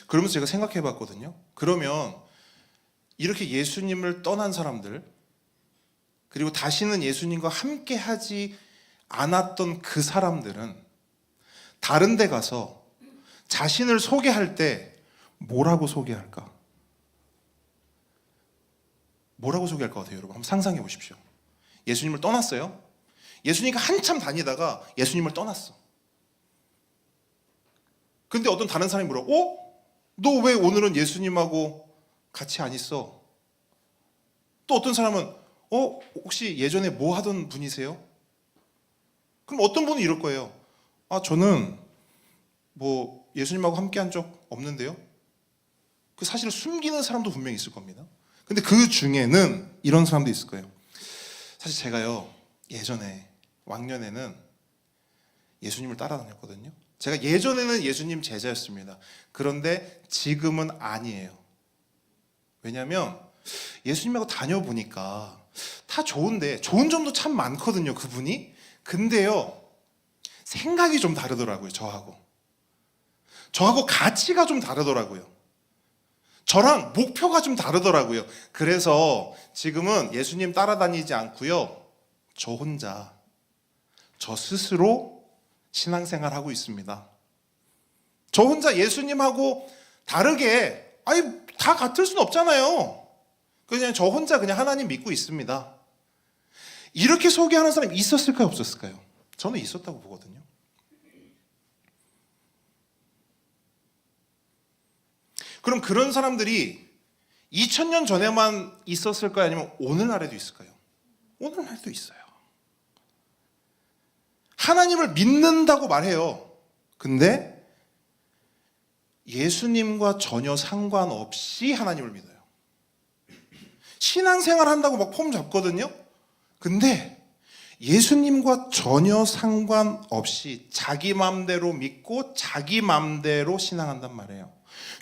그러면서 제가 생각해 봤거든요. 그러면 이렇게 예수님을 떠난 사람들, 그리고 다시는 예수님과 함께 하지 않았던 그 사람들은 다른 데 가서 자신을 소개할 때 뭐라고 소개할까? 뭐라고 소개할 것 같아요, 여러분? 한번 상상해 보십시오. 예수님을 떠났어요. 예수님과 한참 다니다가 예수님을 떠났어. 근데 어떤 다른 사람이 물어, 너 왜 오늘은 예수님하고 같이 안 있어? 또 어떤 사람은, 혹시 예전에 뭐 하던 분이세요? 그럼 어떤 분은 이럴 거예요. 저는 뭐 예수님하고 함께 한 적 없는데요. 그 사실을 숨기는 사람도 분명히 있을 겁니다. 근데 그 중에는 이런 사람도 있을 거예요. 사실 제가요, 예전에 왕년에는 예수님을 따라다녔거든요. 제가 예전에는 예수님 제자였습니다. 그런데 지금은 아니에요. 왜냐하면 예수님하고 다녀보니까 다 좋은데, 좋은 점도 참 많거든요, 그분이. 근데요, 생각이 좀 다르더라고요, 저하고 가치가 좀 다르더라고요. 저랑 목표가 좀 다르더라고요. 그래서 지금은 예수님 따라다니지 않고요, 저 혼자, 저 스스로 신앙생활하고 있습니다. 저 혼자 예수님하고 다르게, 다 같을 수는 없잖아요. 그냥 저 혼자 그냥 하나님 믿고 있습니다. 이렇게 소개하는 사람이 있었을까요, 없었을까요? 저는 있었다고 보거든요. 그럼 그런 사람들이 2000년 전에만 있었을까요? 아니면 오늘날에도 있을까요? 오늘날도 있어요. 하나님을 믿는다고 말해요. 근데 예수님과 전혀 상관없이 하나님을 믿어요. 신앙생활 한다고 막 폼 잡거든요. 근데 예수님과 전혀 상관없이 자기 마음대로 믿고 자기 마음대로 신앙한단 말이에요.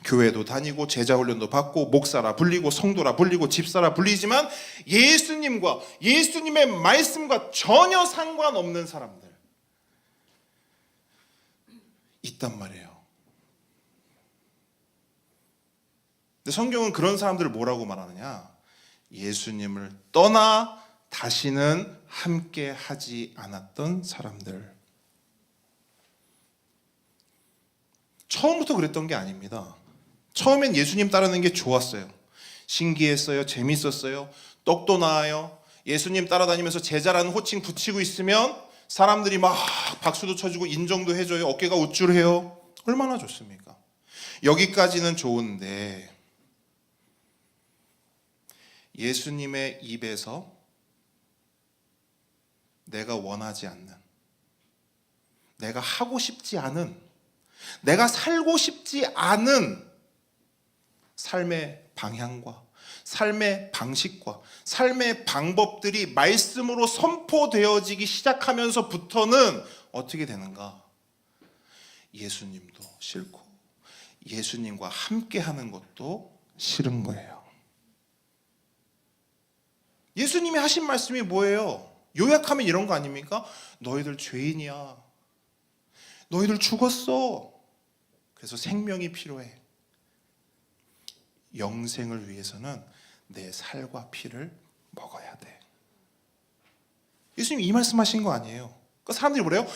교회도 다니고 제자훈련도 받고 목사라 불리고 성도라 불리고 집사라 불리지만 예수님과 예수님의 말씀과 전혀 상관없는 사람들 있단 말이에요. 근데 성경은 그런 사람들을 뭐라고 말하느냐? 예수님을 떠나 다시는 함께 하지 않았던 사람들. 처음부터 그랬던 게 아닙니다. 처음엔 예수님 따르는 게 좋았어요. 신기했어요. 재밌었어요. 떡도 나와요. 예수님 따라다니면서 제자라는 호칭 붙이고 있으면 사람들이 막 박수도 쳐주고 인정도 해줘요. 어깨가 우쭐해요. 얼마나 좋습니까? 여기까지는 좋은데 예수님의 입에서 내가 원하지 않는, 내가 하고 싶지 않은, 내가 살고 싶지 않은 삶의 방향과 삶의 방식과 삶의 방법들이 말씀으로 선포되어지기 시작하면서부터는 어떻게 되는가? 예수님도 싫고 예수님과 함께 하는 것도 싫은 거예요. 예수님이 하신 말씀이 뭐예요? 요약하면 이런 거 아닙니까? 너희들 죄인이야. 너희들 죽었어. 그래서 생명이 필요해. 영생을 위해서는 내 살과 피를 먹어야 돼. 예수님이 이 말씀하신 거 아니에요. 그러니까 사람들이 뭐래요?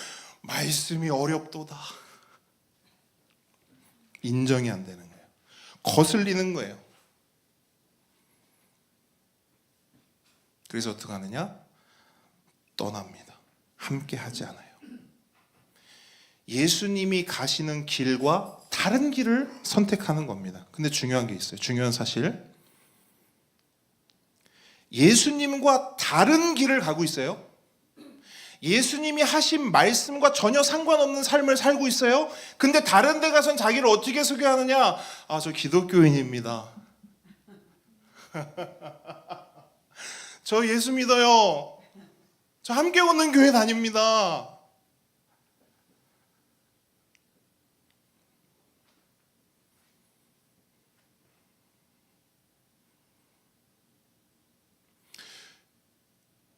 말씀이 어렵도다. 인정이 안 되는 거예요. 거슬리는 거예요. 그래서 어떻게 하느냐? 떠납니다. 함께 하지 않아요. 예수님이 가시는 길과 다른 길을 선택하는 겁니다. 근데 중요한 게 있어요. 중요한 사실. 예수님과 다른 길을 가고 있어요. 예수님이 하신 말씀과 전혀 상관없는 삶을 살고 있어요. 근데 다른 데 가선 자기를 어떻게 소개하느냐? 아, 저 기독교인입니다. 저 예수 믿어요. 저 함께 오는 교회 다닙니다.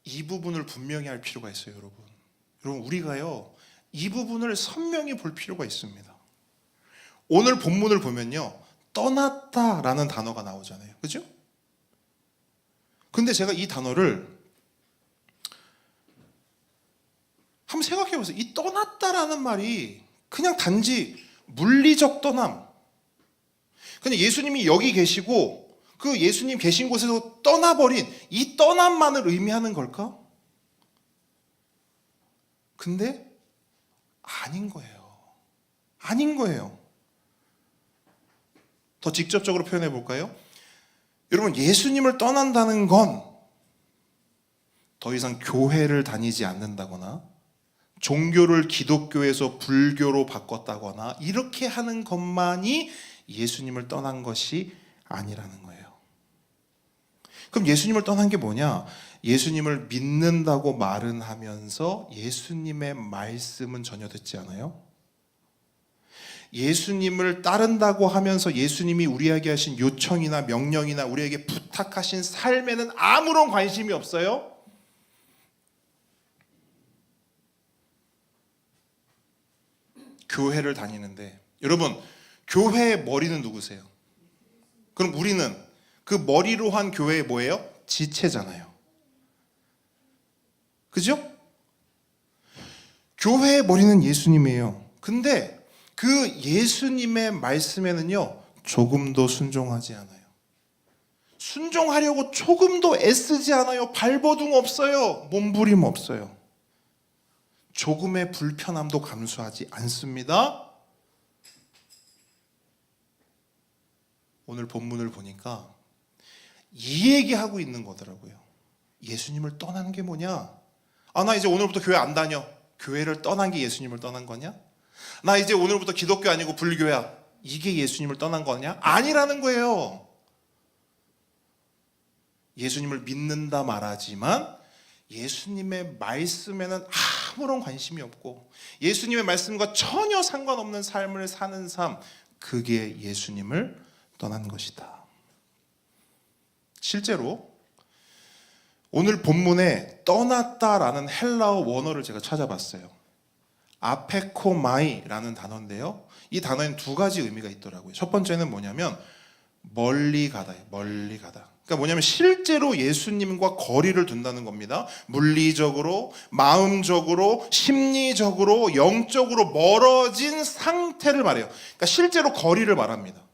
이 부분을 분명히 할 필요가 있어요, 여러분. 여러분, 우리가요, 이 부분을 선명히 볼 필요가 있습니다. 오늘 본문을 보면요, 떠났다라는 단어가 나오잖아요. 그죠? 근데 제가 이 단어를 한번 생각해 보세요. 이 떠났다라는 말이 그냥 단지 물리적 떠남. 근데 예수님이 여기 계시고 그 예수님 계신 곳에서 떠나버린 이 떠남만을 의미하는 걸까? 근데 아닌 거예요. 아닌 거예요. 더 직접적으로 표현해 볼까요? 여러분, 예수님을 떠난다는 건 더 이상 교회를 다니지 않는다거나 종교를 기독교에서 불교로 바꿨다거나 이렇게 하는 것만이 예수님을 떠난 것이 아니라는 거예요. 그럼 예수님을 떠난 게 뭐냐? 예수님을 믿는다고 말은 하면서 예수님의 말씀은 전혀 듣지 않아요? 예수님을 따른다고 하면서 예수님이 우리에게 하신 요청이나 명령이나 우리에게 부탁하신 삶에는 아무런 관심이 없어요? 교회를 다니는데, 여러분, 교회의 머리는 누구세요? 그럼 우리는 그 머리로 한 교회의 뭐예요? 지체잖아요. 그죠? 교회의 머리는 예수님이에요. 근데 그 예수님의 말씀에는요, 조금도 순종하지 않아요. 순종하려고 조금도 애쓰지 않아요. 발버둥 없어요. 몸부림 없어요. 조금의 불편함도 감수하지 않습니다. 오늘 본문을 보니까 이 얘기하고 있는 거더라고요. 예수님을 떠나는 게 뭐냐? 아, 나 이제 오늘부터 교회 안 다녀. 교회를 떠난 게 예수님을 떠난 거냐? 나 이제 오늘부터 기독교 아니고 불교야. 이게 예수님을 떠난 거냐? 아니라는 거예요. 예수님을 믿는다 말하지만 예수님의 말씀에는 아무런 관심이 없고 예수님의 말씀과 전혀 상관없는 삶을 사는 삶, 그게 예수님을 떠난 것이다. 실제로 오늘 본문에 떠났다라는 헬라어 원어를 제가 찾아봤어요. 아페코마이라는 단어인데요. 이 단어에는 두 가지 의미가 있더라고요. 첫 번째는 뭐냐면 멀리 가다예요. 멀리 가다. 그러니까 뭐냐면 실제로 예수님과 거리를 둔다는 겁니다. 물리적으로, 마음적으로, 심리적으로, 영적으로 멀어진 상태를 말해요. 그러니까 실제로 거리를 말합니다.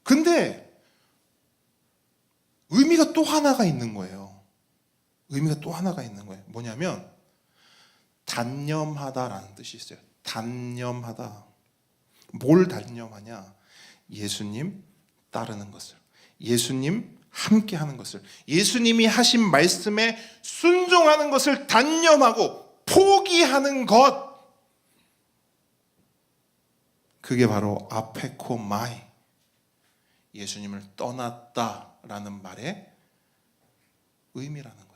근데 의미가 또 하나가 있는 거예요. 의미가 또 하나가 있는 거예요. 뭐냐면 단념하다라는 뜻이 있어요. 단념하다. 뭘 단념하냐? 예수님 따르는 것을, 예수님 함께 하는 것을, 예수님이 하신 말씀에 순종하는 것을 단념하고 포기하는 것, 그게 바로 아페코마이, 예수님을 떠났다라는 말의 의미라는 거예요.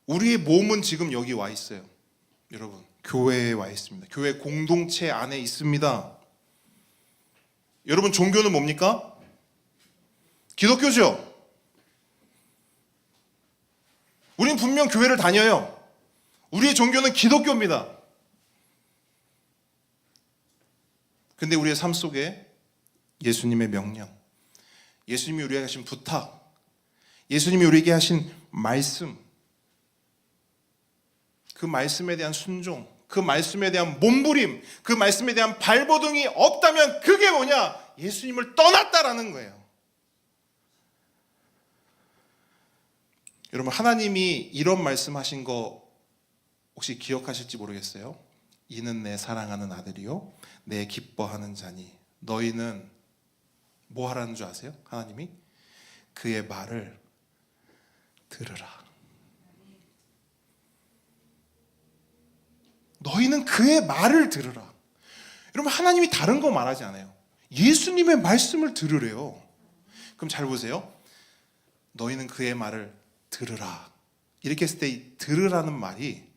우리의 몸은 지금 여기 와 있어요. 여러분, 교회에 와 있습니다. 교회 공동체 안에 있습니다. 여러분, 종교는 뭡니까? 기독교죠. 우리는 분명 교회를 다녀요. 우리의 종교는 기독교입니다. 근데 우리의 삶 속에 예수님의 명령, 예수님이 우리에게 하신 부탁, 예수님이 우리에게 하신 말씀, 그 말씀에 대한 순종, 그 말씀에 대한 몸부림, 그 말씀에 대한 발버둥이 없다면 그게 뭐냐? 예수님을 떠났다라는 거예요. 여러분, 하나님이 이런 말씀하신 거 혹시 기억하실지 모르겠어요. 이는 내 사랑하는 아들이요 내 기뻐하는 자니. 너희는 뭐 하라는 줄 아세요? 하나님이 그의 말을 들으라. 너희는 그의 말을 들으라. 여러분, 하나님이 다른 거 말하지 않아요. 예수님의 말씀을 들으래요. 그럼 잘 보세요. 너희는 그의 말을 들으라. 이렇게 했을 때 이 들으라는 말이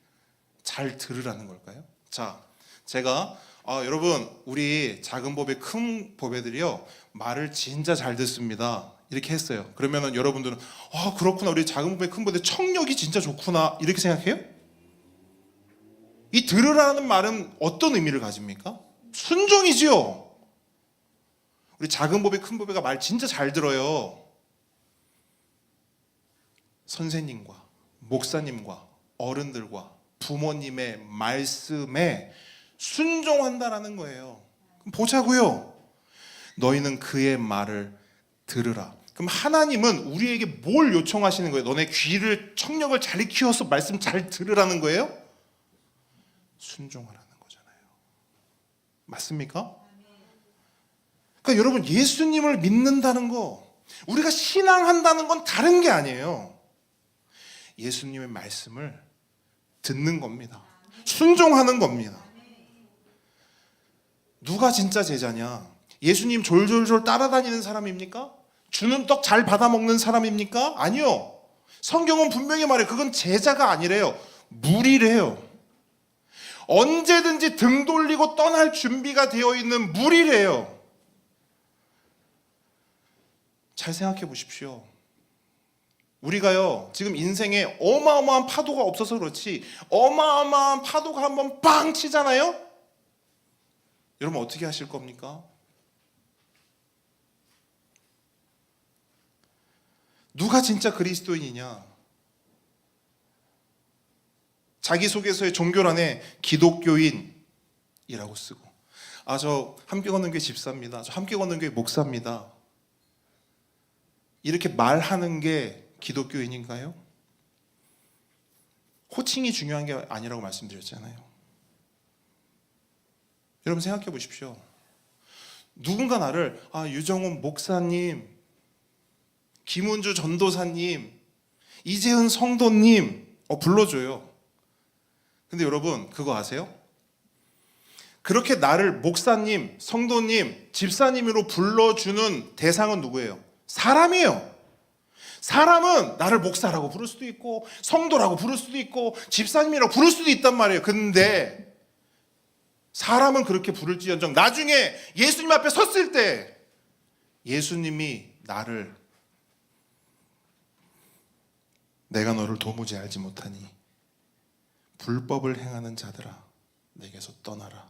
잘 들으라는 걸까요? 자, 제가 여러분, 우리 작은 법에 큰 법에들이요 말을 진짜 잘 듣습니다. 이렇게 했어요. 그러면은 여러분들은 그렇구나, 우리 작은 법에 큰 법에 청력이 진짜 좋구나, 이렇게 생각해요? 이 들으라는 말은 어떤 의미를 가집니까? 순종이지요. 우리 작은 법에 큰 법에가 말 진짜 잘 들어요. 선생님과 목사님과 어른들과 부모님의 말씀에 순종한다라는 거예요. 그럼 보자고요. 너희는 그의 말을 들으라. 그럼 하나님은 우리에게 뭘 요청하시는 거예요? 너네 귀를, 청력을 잘 키워서 말씀 잘 들으라는 거예요? 순종하라는 거잖아요. 맞습니까? 그러니까 여러분, 예수님을 믿는다는 거, 우리가 신앙한다는 건 다른 게 아니에요. 예수님의 말씀을 듣는 겁니다. 순종하는 겁니다. 누가 진짜 제자냐? 예수님 졸졸졸 따라다니는 사람입니까? 주는 떡 잘 받아먹는 사람입니까? 아니요. 성경은 분명히 말해요. 그건 제자가 아니래요. 무리래요. 언제든지 등 돌리고 떠날 준비가 되어 있는 무리래요. 잘 생각해 보십시오. 우리가요, 지금 인생에 어마어마한 파도가 없어서 그렇지, 어마어마한 파도가 한번 빵 치잖아요? 여러분, 어떻게 하실 겁니까? 누가 진짜 그리스도인이냐? 자기소개서의 종교란에 기독교인이라고 쓰고, 저 함께 걷는 교회 집사입니다, 저 함께 걷는 교회 목사입니다, 이렇게 말하는 게 기독교인인가요? 호칭이 중요한 게 아니라고 말씀드렸잖아요. 여러분 생각해 보십시오. 누군가 나를 유정훈 목사님, 김은주 전도사님, 이재은 성도님 불러줘요. 근데 여러분 그거 아세요? 그렇게 나를 목사님, 성도님, 집사님으로 불러주는 대상은 누구예요? 사람이에요. 사람은 나를 목사라고 부를 수도 있고 성도라고 부를 수도 있고 집사님이라고 부를 수도 있단 말이에요. 근데 사람은 그렇게 부를지언정 나중에 예수님 앞에 섰을 때 예수님이 나를 내가 너를 도무지 알지 못하니 불법을 행하는 자들아 내게서 떠나라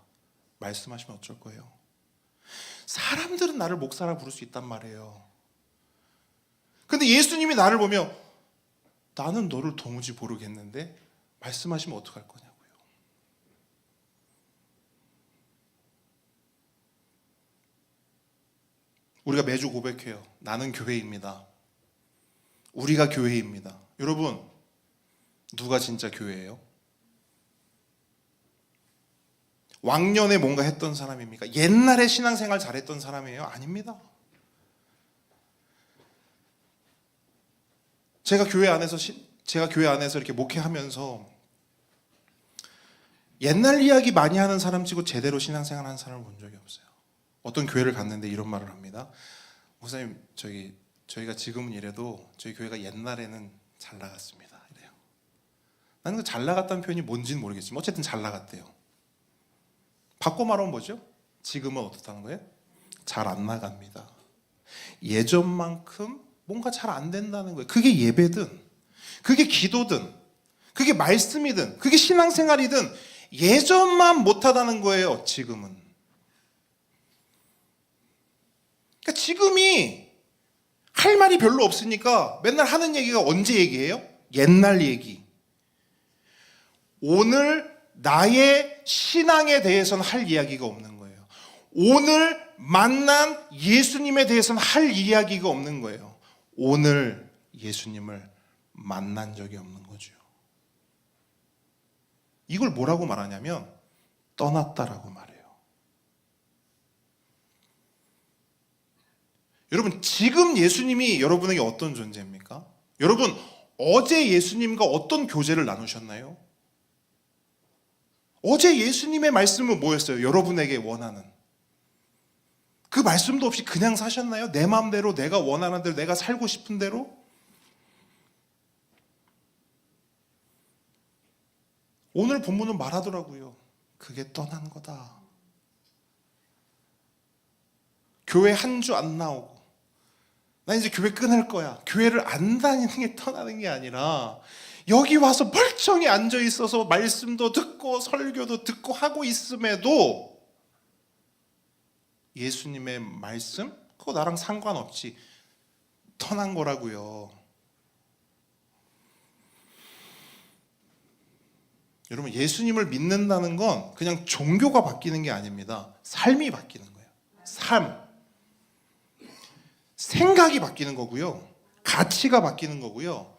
말씀하시면 어쩔 거예요? 사람들은 나를 목사라 부를 수 있단 말이에요. 근데 예수님이 나를 보며 나는 너를 도무지 모르겠는데 말씀하시면 어떡할 거냐고요. 우리가 매주 고백해요. 나는 교회입니다. 우리가 교회입니다. 여러분 누가 진짜 교회예요? 왕년에 뭔가 했던 사람입니까? 옛날에 신앙생활 잘했던 사람이에요? 아닙니다. 제가 교회 안에서 이렇게 목회하면서 옛날 이야기 많이 하는 사람 치고 제대로 신앙생활 하는 사람을 본 적이 없어요. 어떤 교회를 갔는데 이런 말을 합니다. 목사님 저희가 지금은 이래도 저희 교회가 옛날에는 잘 나갔습니다. 이래요. 나는 그 잘 나갔다는 표현이 뭔지는 모르겠지만 어쨌든 잘 나갔대요. 바꿔 말하면 뭐죠? 지금은 어떻다는 거예요? 잘 안 나갑니다. 예전만큼 뭔가 잘 안 된다는 거예요. 그게 예배든 그게 기도든 그게 말씀이든 그게 신앙생활이든 예전만 못하다는 거예요. 지금은. 그러니까 지금이 할 말이 별로 없으니까 맨날 하는 얘기가 언제 얘기해요? 옛날 얘기. 오늘 나의 신앙에 대해서는 할 이야기가 없는 거예요. 오늘 만난 예수님에 대해서는 할 이야기가 없는 거예요. 오늘 예수님을 만난 적이 없는 거죠. 이걸 뭐라고 말하냐면 떠났다라고 말해요. 여러분 지금 예수님이 여러분에게 어떤 존재입니까? 여러분 어제 예수님과 어떤 교제를 나누셨나요? 어제 예수님의 말씀은 뭐였어요? 여러분에게 원하는 그 말씀도 없이 그냥 사셨나요? 내 마음대로 내가 원하는 대로 내가 살고 싶은 대로? 오늘 본문은 말하더라고요. 그게 떠난 거다. 교회 한 주 안 나오고 나 이제 교회 끊을 거야. 교회를 안 다니는 게 떠나는 게 아니라 여기 와서 멀쩡히 앉아 있어서 말씀도 듣고 설교도 듣고 하고 있음에도 예수님의 말씀? 그거 나랑 상관없지. 떠난 거라고요. 여러분 예수님을 믿는다는 건 그냥 종교가 바뀌는 게 아닙니다. 삶이 바뀌는 거예요. 삶. 생각이 바뀌는 거고요. 가치가 바뀌는 거고요.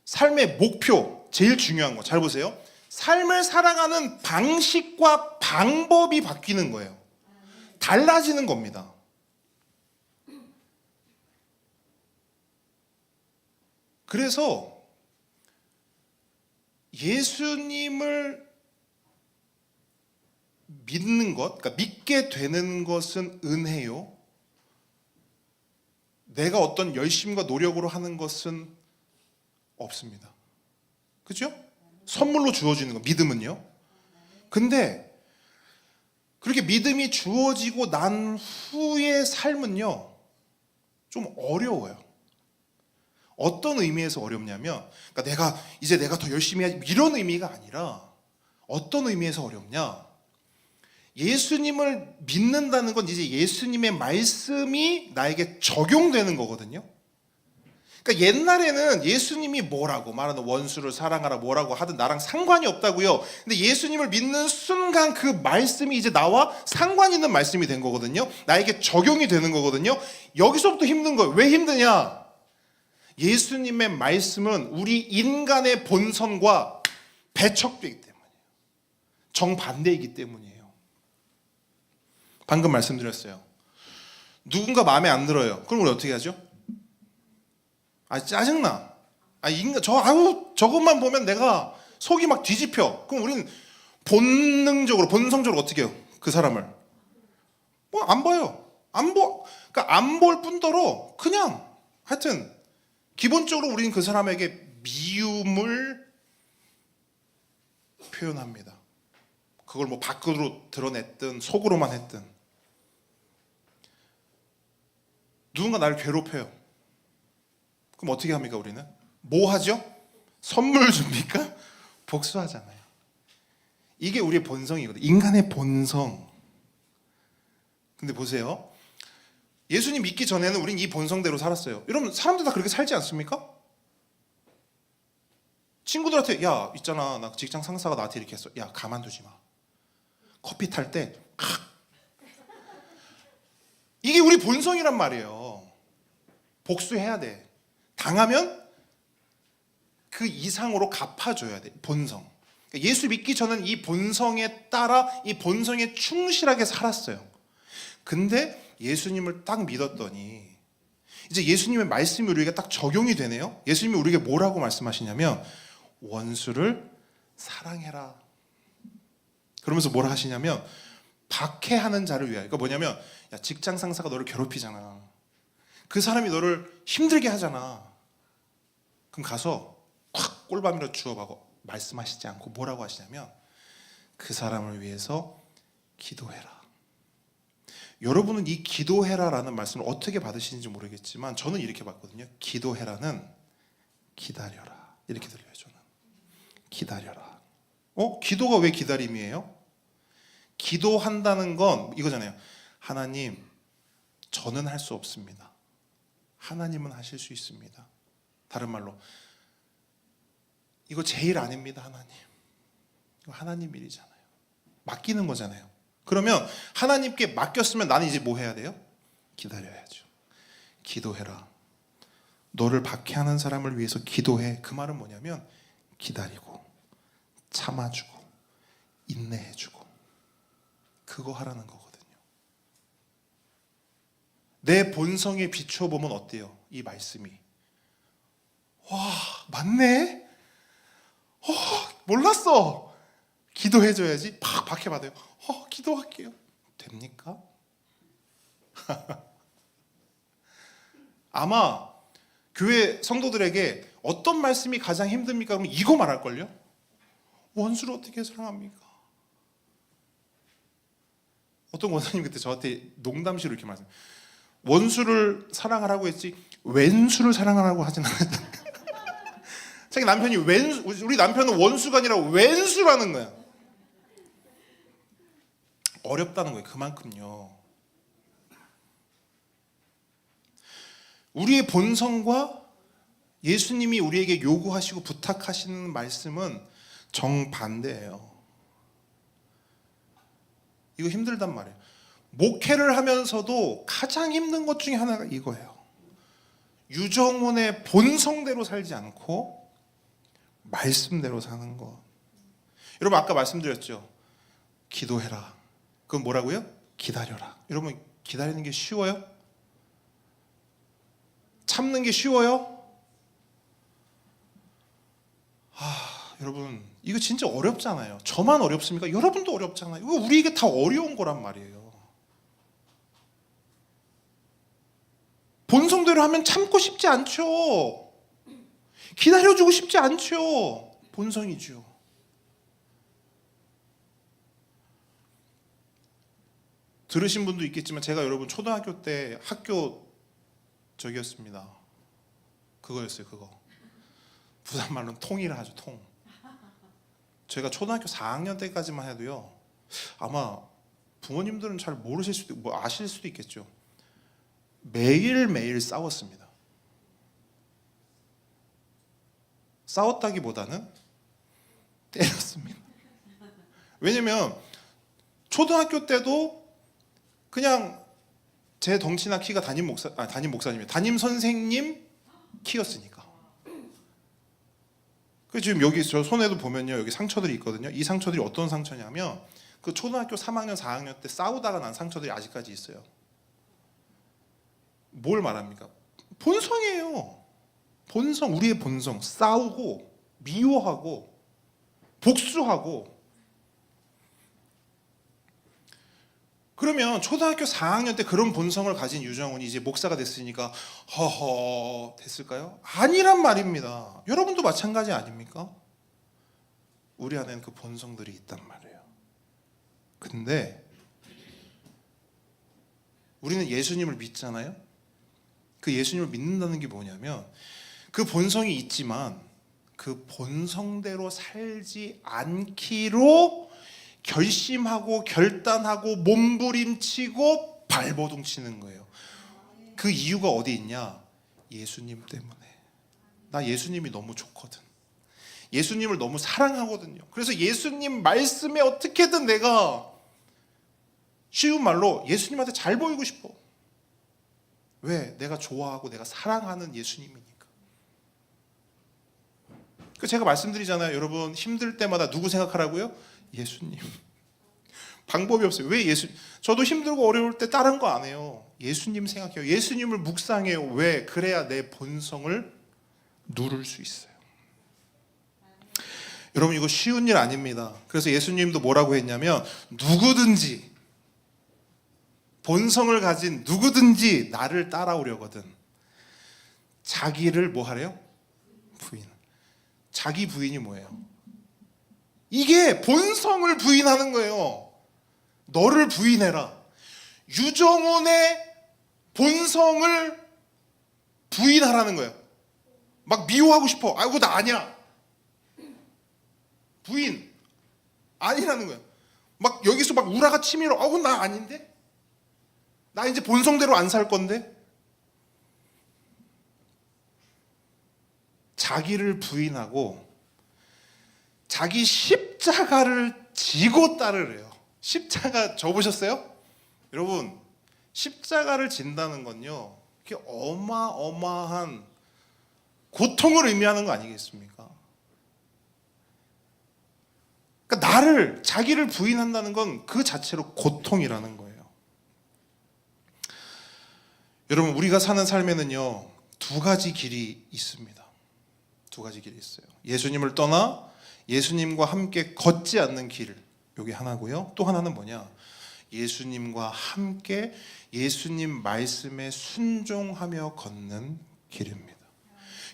삶의 목표, 제일 중요한 거 잘 보세요. 삶을 살아가는 방식과 방법이 바뀌는 거예요. 달라지는 겁니다. 그래서 예수님을 믿는 것, 그러니까 믿게 되는 것은 은혜요. 내가 어떤 열심과 노력으로 하는 것은 없습니다. 그죠? 선물로 주어지는 거, 믿음은요. 근데 그렇게 믿음이 주어지고 난 후의 삶은요, 좀 어려워요. 어떤 의미에서 어렵냐면, 그러니까 내가 더 열심히 해야지 이런 의미가 아니라 어떤 의미에서 어렵냐? 예수님을 믿는다는 건 이제 예수님의 말씀이 나에게 적용되는 거거든요. 그러니까 옛날에는 예수님이 뭐라고 말하는 원수를 사랑하라 뭐라고 하든 나랑 상관이 없다고요. 근데 예수님을 믿는 순간 그 말씀이 이제 나와 상관 있는 말씀이 된 거거든요. 나에게 적용이 되는 거거든요. 여기서부터 힘든 거예요. 왜 힘드냐? 예수님의 말씀은 우리 인간의 본성과 배척되기 때문이에요. 정반대이기 때문이에요. 방금 말씀드렸어요. 누군가 마음에 안 들어요. 그럼 우리 어떻게 하죠? 짜증나. 저것만 보면 내가 속이 막 뒤집혀. 그럼 우리는 본능적으로, 본성적으로 어떻게 해요? 그 사람을 안 봐요. 그러니까 안 볼 뿐더러 그냥 하여튼 기본적으로 우리는 그 사람에게 미움을 표현합니다. 그걸 뭐 밖으로 드러냈든 속으로만 했든. 누군가 나를 괴롭혀요. 그럼 어떻게 합니까 우리는? 뭐 하죠? 선물 줍니까? 복수하잖아요. 이게 우리의 본성이거든요. 인간의 본성. 근데 보세요. 예수님 믿기 전에는 우린 이 본성대로 살았어요. 여러분 사람들 다 그렇게 살지 않습니까? 친구들한테 야 있잖아 나 직장 상사가 나한테 이렇게 했어. 야 가만두지 마. 커피 탈 때 이게 우리 본성이란 말이에요. 복수해야 돼. 당하면 그 이상으로 갚아줘야 돼. 본성. 그러니까 예수 믿기 전엔 이 본성에 따라 이 본성에 충실하게 살았어요. 근데 예수님을 딱 믿었더니 이제 예수님의 말씀이 우리에게 딱 적용이 되네요. 예수님이 우리에게 뭐라고 말씀하시냐면 원수를 사랑해라. 그러면서 뭐라 하시냐면 박해하는 자를 위하여. 그러니까 뭐냐면 야 직장 상사가 너를 괴롭히잖아. 그 사람이 너를 힘들게 하잖아. 그럼 가서 콱 꼴밤이라 주워봐고 말씀하시지 않고 뭐라고 하시냐면 그 사람을 위해서 기도해라. 여러분은 이 기도해라라는 말씀을 어떻게 받으시는지 모르겠지만 저는 이렇게 받거든요. 기도해라는 기다려라. 이렇게 들려요. 저는 기다려라. 기도가 왜 기다림이에요? 기도한다는 건 이거잖아요. 하나님 저는 할 수 없습니다. 하나님은 하실 수 있습니다. 다른 말로 이거 제 일 아닙니다. 하나님 이거 하나님 일이잖아요. 맡기는 거잖아요. 그러면 하나님께 맡겼으면 나는 이제 뭐 해야 돼요? 기다려야죠. 기도해라. 너를 박해하는 사람을 위해서 기도해. 그 말은 뭐냐면 기다리고 참아주고 인내해주고 그거 하라는 거거든요. 내 본성에 비춰보면 어때요? 이 말씀이 와 맞네? 몰랐어. 기도해줘야지. 팍 박해받아요. 기도할게요. 됩니까? 아마 교회 성도들에게 어떤 말씀이 가장 힘듭니까? 그러면 이거 말할걸요? 원수를 어떻게 사랑합니까? 어떤 원사님 그때 저한테 농담식으로 이렇게 말씀해요. 원수를 사랑하라고 했지 왼수를 사랑하라고 하진 않았다. 자기 남편이 우리 남편은 원수가 아니라 왼수라는 거야. 어렵다는 거예요. 그만큼요. 우리의 본성과 예수님이 우리에게 요구하시고 부탁하시는 말씀은 정반대예요. 이거 힘들단 말이에요. 목회를 하면서도 가장 힘든 것 중에 하나가 이거예요. 유정훈의 본성대로 살지 않고 말씀대로 사는 것. 여러분 아까 말씀드렸죠. 기도해라. 그건 뭐라고요? 기다려라. 여러분 기다리는 게 쉬워요? 참는 게 쉬워요? 여러분 이거 진짜 어렵잖아요. 저만 어렵습니까? 여러분도 어렵잖아요. 이거 우리에게 다 어려운 거란 말이에요. 본성대로 하면 참고 싶지 않죠. 기다려주고 싶지 않죠. 본성이죠. 들으신 분도 있겠지만 제가 여러분 초등학교 때 학교 저기였습니다. 그거였어요. 그거 부산말로는 통이라 하죠. 통. 제가 초등학교 4학년 때까지만 해도요. 아마 부모님들은 잘 모르실 수도 뭐 아실 수도 있겠죠. 매일매일 싸웠습니다. 싸웠다기보다는 때렸습니다. 왜냐면 초등학교 때도 그냥 제 덩치나 키가 담임 선생님 키였으니까. 그 지금 여기 저 손에도 보면요, 여기 상처들이 있거든요. 이 상처들이 어떤 상처냐면 그 초등학교 3학년, 4학년 때 싸우다가 난 상처들이 아직까지 있어요. 뭘 말합니까? 본성이에요. 본성, 우리의 본성. 싸우고 미워하고 복수하고. 그러면 초등학교 4학년 때 그런 본성을 가진 유정훈이 이제 목사가 됐으니까 허허 됐을까요? 아니란 말입니다. 여러분도 마찬가지 아닙니까? 우리 안에는 그 본성들이 있단 말이에요. 근데 우리는 예수님을 믿잖아요. 그 예수님을 믿는다는 게 뭐냐면 그 본성이 있지만 그 본성대로 살지 않기로 결심하고 결단하고 몸부림치고 발버둥 치는 거예요. 그 이유가 어디 있냐? 예수님 때문에. 나 예수님이 너무 좋거든. 예수님을 너무 사랑하거든요. 그래서 예수님 말씀에 어떻게든 내가 쉬운 말로 예수님한테 잘 보이고 싶어. 왜? 내가 좋아하고 내가 사랑하는 예수님이니까. 제가 말씀드리잖아요. 여러분 힘들 때마다 누구 생각하라고요? 예수님. 방법이 없어요. 왜 저도 힘들고 어려울 때 다른 거 안 해요. 예수님 생각해요. 예수님을 묵상해요. 왜? 그래야 내 본성을 누를 수 있어요. 여러분 이거 쉬운 일 아닙니다. 그래서 예수님도 뭐라고 했냐면 누구든지 본성을 가진 누구든지 나를 따라오려거든 자기를 뭐 하래요? 부인. 자기 부인이 뭐예요? 이게 본성을 부인하는 거예요. 너를 부인해라. 유정훈의 본성을 부인하라는 거예요. 막 미워하고 싶어. 아이고 나 아니야. 부인 아니라는 거예요. 막 여기서 막 우라가 치밀어. 아이고 나 아닌데? 나 이제 본성대로 안 살 건데? 자기를 부인하고 자기 십자가를 지고 따르래요. 십자가 져보셨어요? 여러분 십자가를 진다는 건요 그게 어마어마한 고통을 의미하는 거 아니겠습니까? 그러니까 자기를 부인한다는 건 그 자체로 고통이라는 거예요. 여러분 우리가 사는 삶에는요 두 가지 길이 있습니다. 두 가지 길이 있어요. 예수님을 떠나 예수님과 함께 걷지 않는 길, 여기 하나고요. 또 하나는 뭐냐? 예수님과 함께 예수님 말씀에 순종하며 걷는 길입니다.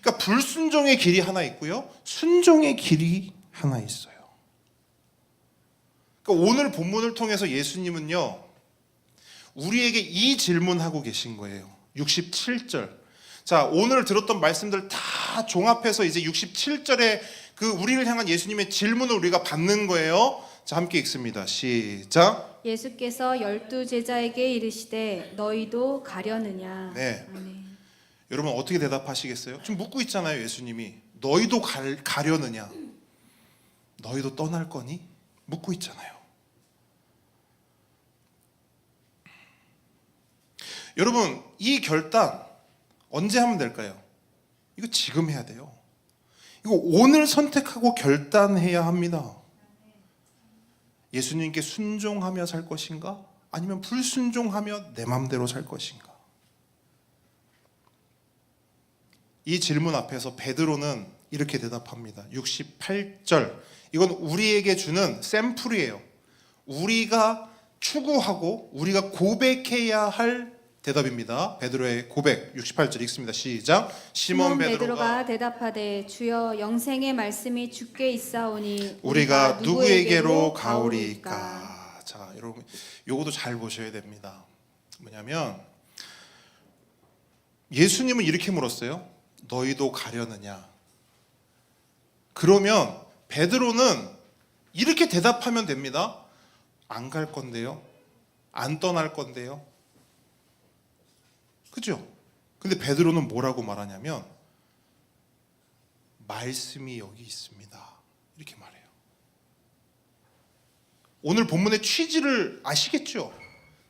그러니까 불순종의 길이 하나 있고요. 순종의 길이 하나 있어요. 그러니까 오늘 본문을 통해서 예수님은요. 우리에게 이 질문하고 계신 거예요. 67절. 자, 오늘 들었던 말씀들 다 종합해서 이제 67절에 그 우리를 향한 예수님의 질문을 우리가 받는 거예요. 자, 함께 읽습니다. 시작. 예수께서 12 제자에게 이르시되 너희도 가려느냐. 네. 아멘. 여러분 어떻게 대답하시겠어요? 지금 묻고 있잖아요. 예수님이 너희도 가려느냐? 너희도 떠날 거니? 묻고 있잖아요. 여러분 이 결단 언제 하면 될까요? 이거 지금 해야 돼요. 이거 오늘 선택하고 결단해야 합니다. 예수님께 순종하며 살 것인가? 아니면 불순종하며 내 맘대로 살 것인가? 이 질문 앞에서 베드로는 이렇게 대답합니다. 68절. 이건 우리에게 주는 샘플이에요. 우리가 추구하고 우리가 고백해야 할 대답입니다. 베드로의 고백 68절 읽습니다. 시작. 시몬 베드로가 대답하되 주여 영생의 말씀이 주께 있사오니 우리가 누구에게로 가오리까? 자, 여러분 요것도 잘 보셔야 됩니다. 뭐냐면 예수님은 이렇게 물었어요. 너희도 가려느냐? 그러면 베드로는 이렇게 대답하면 됩니다. 안 갈 건데요. 안 떠날 건데요. 그죠? 근데 베드로는 뭐라고 말하냐면 말씀이 여기 있습니다. 이렇게 말해요. 오늘 본문의 취지를 아시겠죠?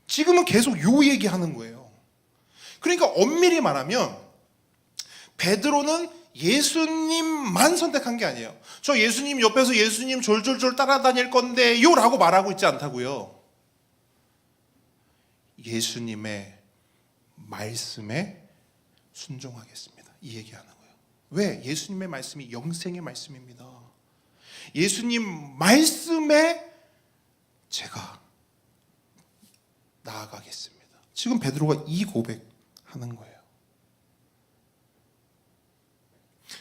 지금은 계속 요 얘기하는 거예요. 그러니까 엄밀히 말하면 베드로는 예수님만 선택한 게 아니에요. 저 예수님 옆에서 예수님 졸졸졸 따라다닐 건데요 라고 말하고 있지 않다고요. 예수님의 말씀에 순종하겠습니다, 이 얘기하는 거예요. 왜? 예수님의 말씀이 영생의 말씀입니다. 예수님 말씀에 제가 나아가겠습니다. 지금 베드로가 이 고백하는 거예요.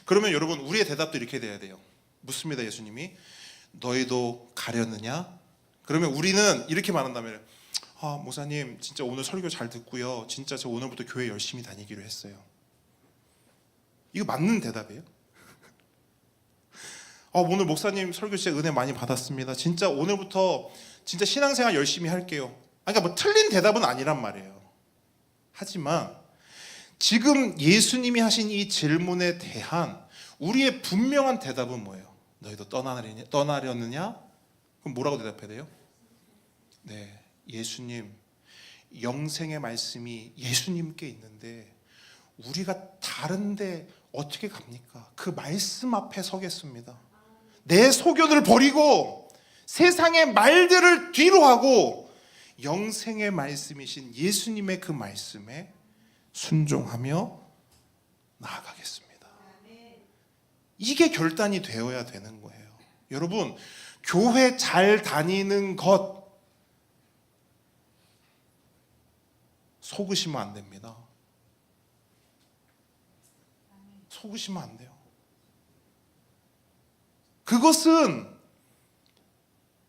그러면 여러분, 우리의 대답도 이렇게 돼야 돼요. 묻습니다, 예수님이. 너희도 가려느냐? 그러면 우리는 이렇게 말한다면, 목사님 진짜 오늘 설교 잘 듣고요, 진짜 저 오늘부터 교회 열심히 다니기로 했어요. 이거 맞는 대답이에요? 오늘 목사님 설교 진짜 은혜 많이 받았습니다, 진짜 오늘부터 진짜 신앙생활 열심히 할게요. 그러니까 뭐 틀린 대답은 아니란 말이에요. 하지만 지금 예수님이 하신 이 질문에 대한 우리의 분명한 대답은 뭐예요? 너희도 떠나려느냐? 그럼 뭐라고 대답해야 돼요? 네, 예수님, 영생의 말씀이 예수님께 있는데 우리가 다른데 어떻게 갑니까? 그 말씀 앞에 서겠습니다. 내 소견을 버리고 세상의 말들을 뒤로 하고 영생의 말씀이신 예수님의 그 말씀에 순종하며 나아가겠습니다. 이게 결단이 되어야 되는 거예요. 여러분, 교회 잘 다니는 것 속으시면 안 됩니다. 속으시면 안 돼요. 그것은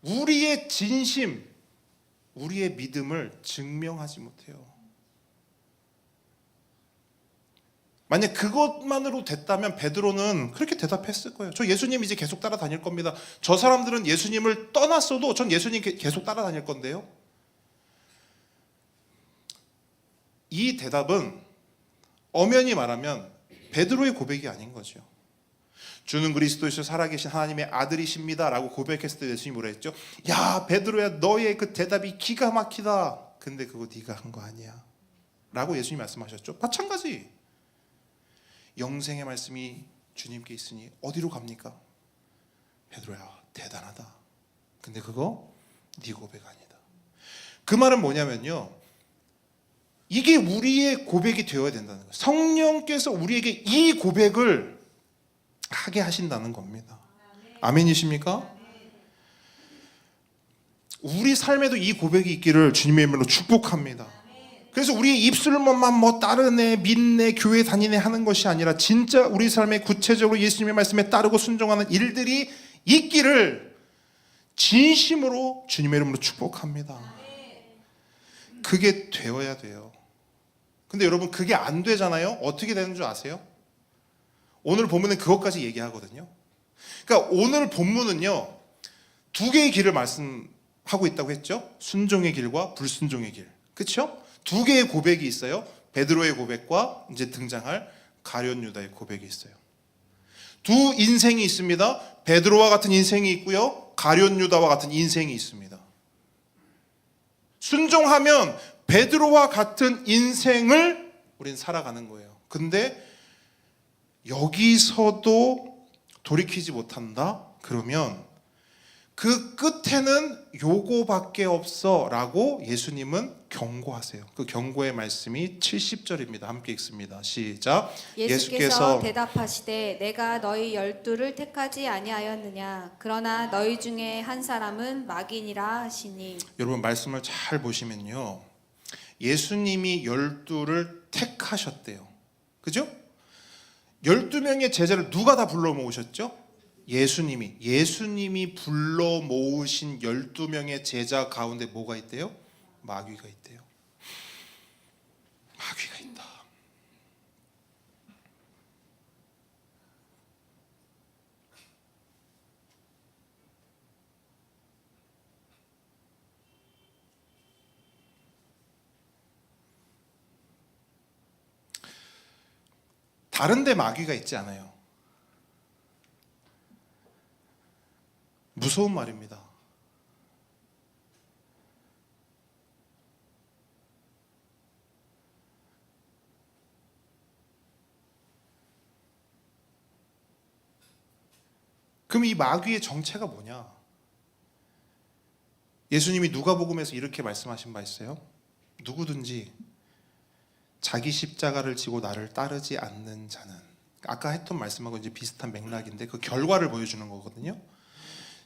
우리의 진심, 우리의 믿음을 증명하지 못해요. 만약 그것만으로 됐다면 베드로는 그렇게 대답했을 거예요. 저 예수님 이제 계속 따라다닐 겁니다. 저 사람들은 예수님을 떠났어도 전 예수님 계속 따라다닐 건데요. 이 대답은 엄연히 말하면 베드로의 고백이 아닌 거죠. 주는 그리스도이시여 살아계신 하나님의 아들이십니다 라고 고백했을 때 예수님이 뭐라 했죠? 야, 베드로야, 너의 그 대답이 기가 막히다. 근데 그거 네가 한 거 아니야 라고 예수님이 말씀하셨죠. 마찬가지, 영생의 말씀이 주님께 있으니 어디로 갑니까? 베드로야, 대단하다. 근데 그거 네 고백 아니다. 그 말은 뭐냐면요, 이게 우리의 고백이 되어야 된다는 거예요. 성령께서 우리에게 이 고백을 하게 하신다는 겁니다. 아멘이십니까? 우리 삶에도 이 고백이 있기를 주님의 이름으로 축복합니다. 그래서 우리의 입술로만 뭐 따르네, 믿네, 교회 다니네 하는 것이 아니라 진짜 우리 삶에 구체적으로 예수님의 말씀에 따르고 순종하는 일들이 있기를 진심으로 주님의 이름으로 축복합니다. 그게 되어야 돼요. 근데 여러분, 그게 안 되잖아요. 어떻게 되는 줄 아세요? 오늘 본문은 그것까지 얘기하거든요. 그러니까 오늘 본문은요, 두 개의 길을 말씀하고 있다고 했죠. 순종의 길과 불순종의 길. 그렇죠? 두 개의 고백이 있어요. 베드로의 고백과 이제 등장할 가룟 유다의 고백이 있어요. 두 인생이 있습니다. 베드로와 같은 인생이 있고요, 가룟 유다와 같은 인생이 있습니다. 순종하면 베드로와 같은 인생을 우린 살아가는 거예요. 근데 여기서도 돌이키지 못한다? 그러면 그 끝에는 요거밖에 없어 라고 예수님은 경고하세요. 그 경고의 말씀이 70절입니다. 함께 읽습니다. 시작. 예수께서 대답하시되 내가 너희 12를 택하지 아니하였느냐? 그러나 너희 중에 한 사람은 마귀니라 하시니. 여러분, 말씀을 잘 보시면요, 예수님이 12를 택하셨대요. 그죠? 12명의 제자를 누가 다 불러 모으셨죠? 예수님이 불러 모으신 12명의 제자 가운데 뭐가 있대요? 마귀가 있대요. 마귀가 있다. 다른데 마귀가 있지 않아요. 무서운 말입니다. 그럼 이 마귀의 정체가 뭐냐? 예수님이 누가복음에서 이렇게 말씀하신 바 있어요. 누구든지 자기 십자가를 지고 나를 따르지 않는 자는, 아까 했던 말씀하고 이제 비슷한 맥락인데 그 결과를 보여주는 거거든요.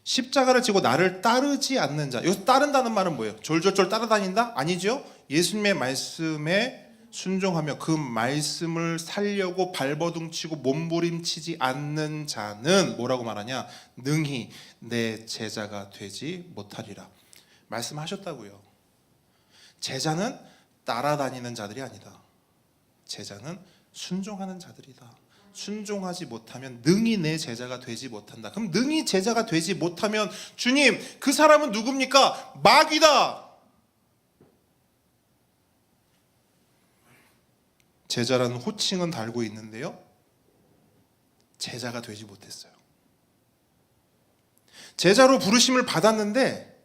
십자가를 지고 나를 따르지 않는 자. 여기서 따른다는 말은 뭐예요? 졸졸졸 따라다닌다? 아니죠. 예수님의 말씀에 순종하며 그 말씀을 살려고 발버둥치고 몸부림치지 않는 자는 뭐라고 말하냐? 능히 내 제자가 되지 못하리라. 말씀하셨다고요. 제자는 따라다니는 자들이 아니다. 제자는 순종하는 자들이다. 순종하지 못하면 능히 내 제자가 되지 못한다. 그럼 능히 제자가 되지 못하면 주님, 그 사람은 누굽니까? 마귀다. 제자라는 호칭은 달고 있는데요, 제자가 되지 못했어요. 제자로 부르심을 받았는데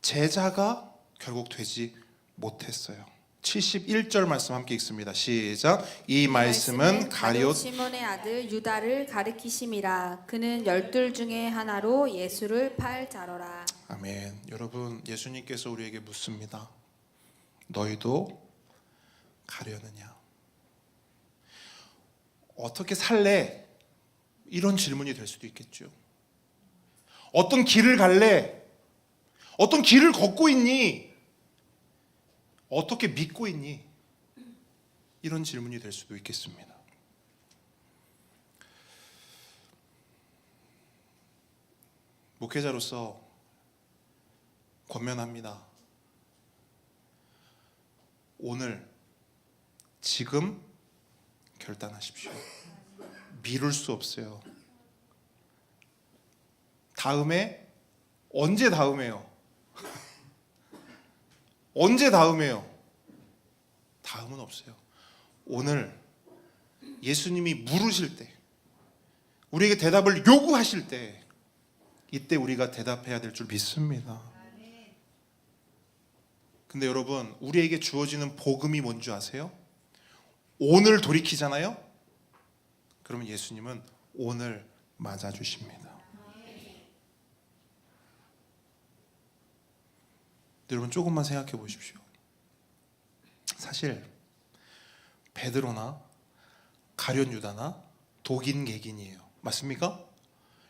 제자가 결국 되지 못했어요. 71절 말씀 함께 읽습니다. 시작. 이 말씀은 가룟 시몬의 아들 유다를 가리키심이라. 그는 12 중에 하나로 예수를 팔 자로라. 아멘. 여러분, 예수님께서 우리에게 묻습니다. 너희도 가려느냐? 어떻게 살래? 이런 질문이 될 수도 있겠죠. 어떤 길을 갈래? 어떤 길을 걷고 있니? 어떻게 믿고 있니? 이런 질문이 될 수도 있겠습니다. 목회자로서 권면합니다. 오늘, 지금 결단하십시오. 미룰 수 없어요. 다음에, 언제 다음에요? 언제 다음에요? 다음은 없어요. 오늘 예수님이 물으실 때, 우리에게 대답을 요구하실 때, 이때 우리가 대답해야 될 줄 믿습니다. 근데 여러분, 우리에게 주어지는 복음이 뭔지 아세요? 오늘 돌이키잖아요? 그러면 예수님은 오늘 맞아주십니다. 여러분, 조금만 생각해 보십시오. 사실 베드로나 가룟 유다나 독인 객인이에요. 맞습니까?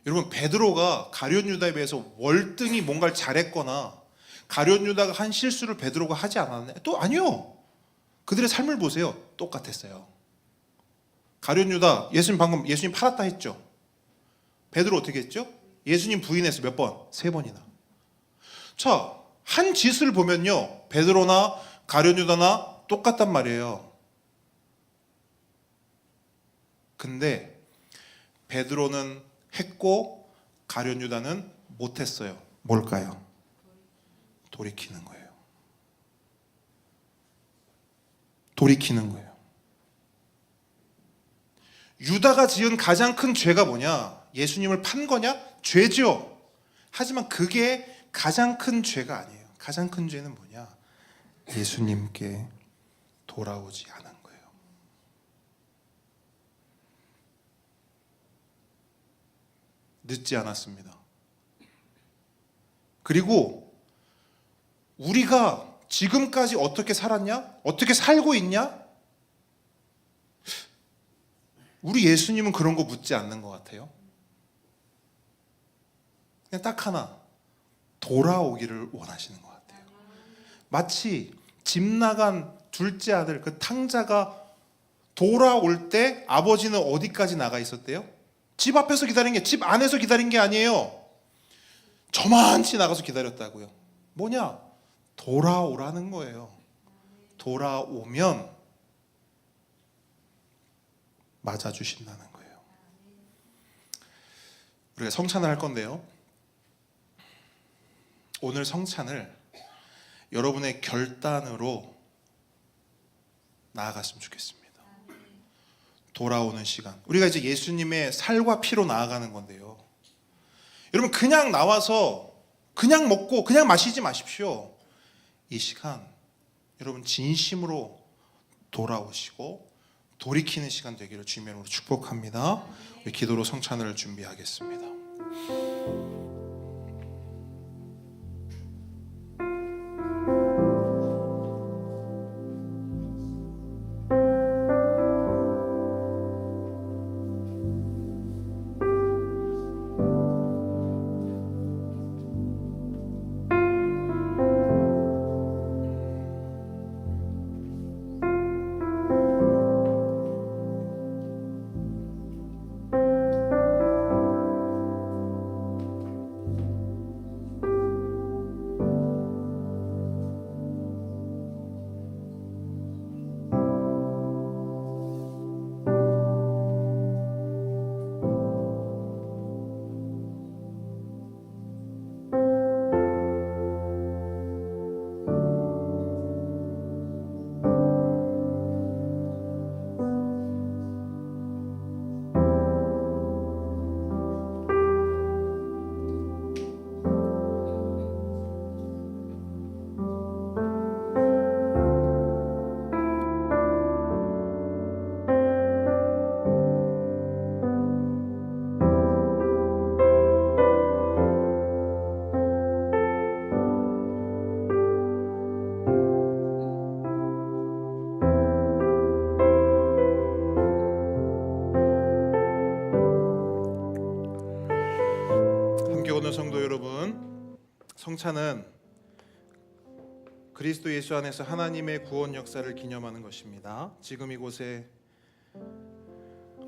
여러분, 베드로가 가룟 유다에 비해서 월등히 뭔가를 잘했거나 가룟 유다가 한 실수를 베드로가 하지 않았나요? 또 아니요. 그들의 삶을 보세요. 똑같았어요. 가룟 유다, 예수님 팔았다 했죠. 베드로 어떻게 했죠? 예수님 부인해서 몇 번? 3번이나. 자, 한 짓을 보면요, 베드로나 가룟 유다나 똑같단 말이에요. 근데 베드로는 했고 가룟 유다는 못했어요. 뭘까요? 돌이키는 거예요. 돌이키는 거예요. 유다가 지은 가장 큰 죄가 뭐냐? 예수님을 판 거냐? 죄죠. 하지만 그게 가장 큰 죄가 아니에요. 가장 큰 죄는 뭐냐? 예수님께 돌아오지 않은 거예요. 늦지 않았습니다. 그리고 우리가 지금까지 어떻게 살았냐? 어떻게 살고 있냐? 우리 예수님은 그런 거 묻지 않는 것 같아요. 그냥 딱 하나, 돌아오기를 원하시는 것 같아요. 마치 집 나간 둘째 아들 그 탕자가 돌아올 때 아버지는 어디까지 나가 있었대요? 집 앞에서 기다린 게, 집 안에서 기다린 게 아니에요. 저만치 나가서 기다렸다고요. 뭐냐? 돌아오라는 거예요. 돌아오면 맞아주신다는 거예요. 우리가 성찬을 할 건데요, 오늘 성찬을 여러분의 결단으로 나아갔으면 좋겠습니다. 돌아오는 시간, 우리가 이제 예수님의 살과 피로 나아가는 건데요, 여러분, 그냥 나와서 그냥 먹고 그냥 마시지 마십시오. 이 시간 여러분 진심으로 돌아오시고 돌이키는 시간 되기를 주님으로 축복합니다. 우리 기도로 성찬을 준비하겠습니다. 함께 오는 성도 여러분, 성찬은 그리스도 예수 안에서 하나님의 구원 역사를 기념하는 것입니다. 지금 이곳에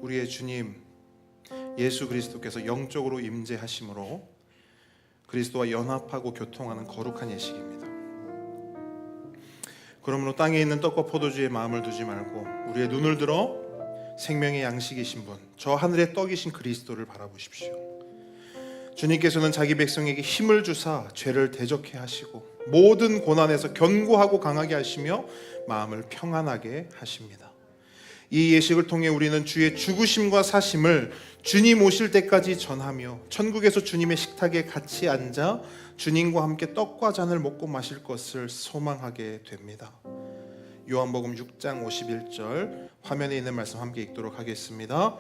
우리의 주님 예수 그리스도께서 영적으로 임재하심으로 그리스도와 연합하고 교통하는 거룩한 예식입니다. 그러므로 땅에 있는 떡과 포도주에 마음을 두지 말고 우리의 눈을 들어 생명의 양식이신 분, 저 하늘의 떡이신 그리스도를 바라보십시오. 주님께서는 자기 백성에게 힘을 주사 죄를 대적해 하시고 모든 고난에서 견고하고 강하게 하시며 마음을 평안하게 하십니다. 이 예식을 통해 우리는 주의 죽으심과 사심을 주님 오실 때까지 전하며 천국에서 주님의 식탁에 같이 앉아 주님과 함께 떡과 잔을 먹고 마실 것을 소망하게 됩니다. 요한복음 6장 51절 화면에 있는 말씀 함께 읽도록 하겠습니다.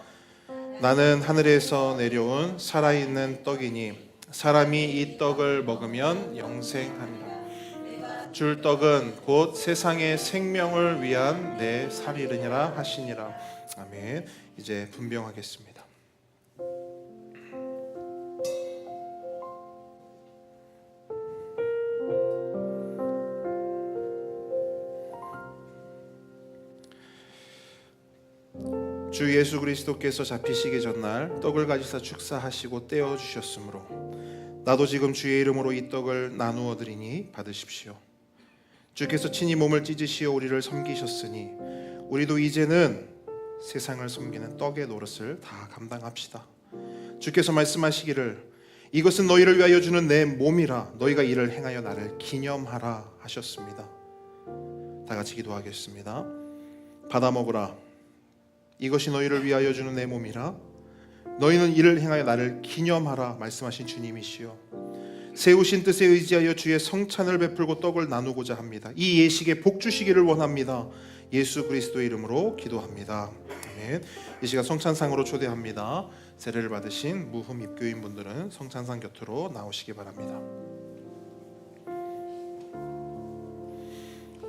나는 하늘에서 내려온 살아있는 떡이니 사람이 이 떡을 먹으면 영생하리라. 줄 떡은 곧 세상의 생명을 위한 내 살이르니라 하시니라. 아멘. 이제 분병하겠습니다. 주 예수 그리스도께서 잡히시기 전날 떡을 가지사 축사하시고 떼어 주셨으므로 나도 지금 주의 이름으로 이 떡을 나누어 드리니 받으십시오. 주께서 친히 몸을 찢으시어 우리를 섬기셨으니 우리도 이제는 세상을 섬기는 떡의 노릇을 다 감당합시다. 주께서 말씀하시기를 이것은 너희를 위하여 주는 내 몸이라 너희가 이를 행하여 나를 기념하라 하셨습니다. 다 같이 기도하겠습니다. 받아 먹으라. 이것이 너희를 위하여 주는 내 몸이라 너희는 이를 행하여 나를 기념하라 말씀하신 주님이시여 세우신 뜻에 의지하여 주의 성찬을 베풀고 떡을 나누고자 합니다. 이 예식에 복 주시기를 원합니다. 예수 그리스도의 이름으로 기도합니다. 아멘. 이 시간 성찬상으로 초대합니다. 세례를 받으신 무흠 입교인 분들은 성찬상 곁으로 나오시기 바랍니다.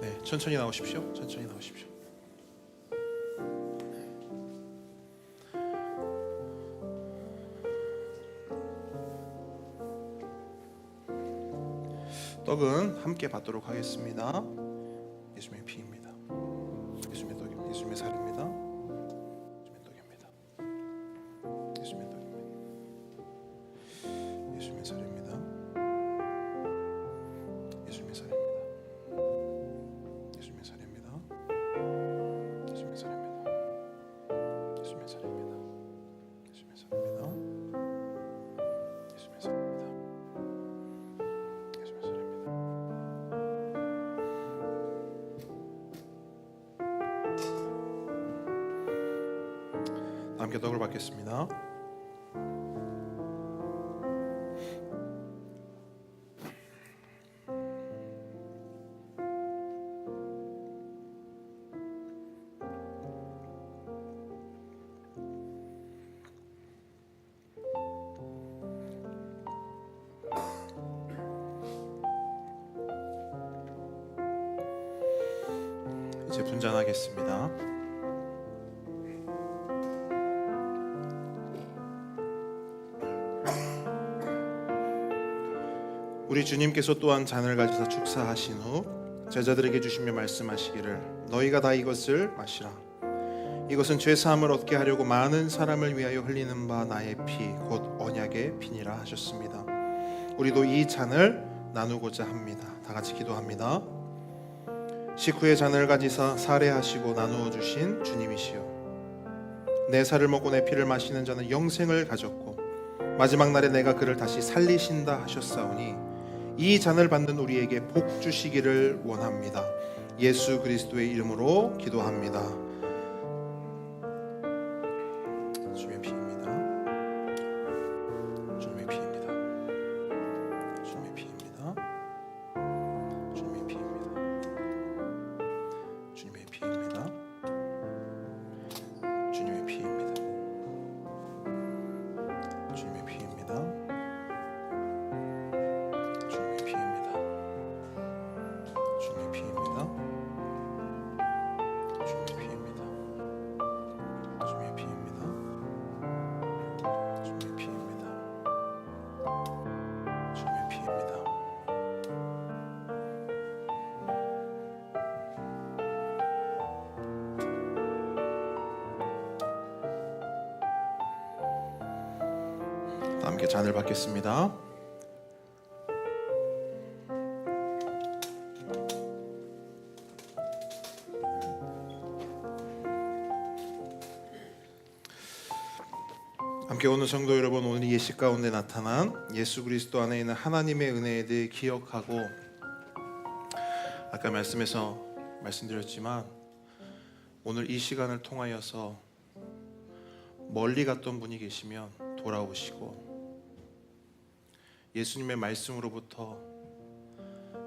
네, 천천히 나오십시오. 천천히 나오십시오. 떡은 함께 받도록 하겠습니다. 예수님의 피입니다. 예수님의 떡입니다. 예수님의 살입니다. 예수님의 떡입니다. 예수님의 떡입니다. 예수님의 살입니다. 예수님의 살입니다. 예수님의 살입니다. 예수님의 살입니다. 예수님의 살입니다. 예수님의 살입니다. 예수님의 살입니다. 예수님의 살입니다. 함께 떡을 받겠습니다. 이제 분잔하겠습니다. 우리 주님께서 또한 잔을 가지사 축사하신 후 제자들에게 주시며 말씀하시기를 너희가 다 이것을 마시라. 이것은 죄 사함을 얻게 하려고 많은 사람을 위하여 흘리는 바 나의 피 곧 언약의 피니라 하셨습니다. 우리도 이 잔을 나누고자 합니다. 다 같이 기도합니다. 식후에 잔을 가지사 살해하시고 나누어 주신 주님이시여, 내 살을 먹고 내 피를 마시는 자는 영생을 가졌고 마지막 날에 내가 그를 다시 살리신다 하셨사오니 이 잔을 받는 우리에게 복 주시기를 원합니다. 예수 그리스도의 이름으로 기도합니다. 주님의 피입니다. 주님의 피입니다. 주님의 피입니다. 주님의 피입니다. 주님의 피입니다. 주님의 피입니다. 주님의 피입니다. 주님의 피입니다. 주님의 피입니다. 주님의 피입니다. 주님의 피입니다. 주님의 피입니다. 주님의 피입니다. 함께 잔을 받겠습니다. 함께 오는 성도 여러분, 오늘 예식 가운데 나타난 예수 그리스도 안에 있는 하나님의 은혜에 대해 기억하고, 아까 말씀드렸지만 오늘 이 시간을 통하여서 멀리 갔던 분이 계시면 돌아오시고, 예수님의 말씀으로부터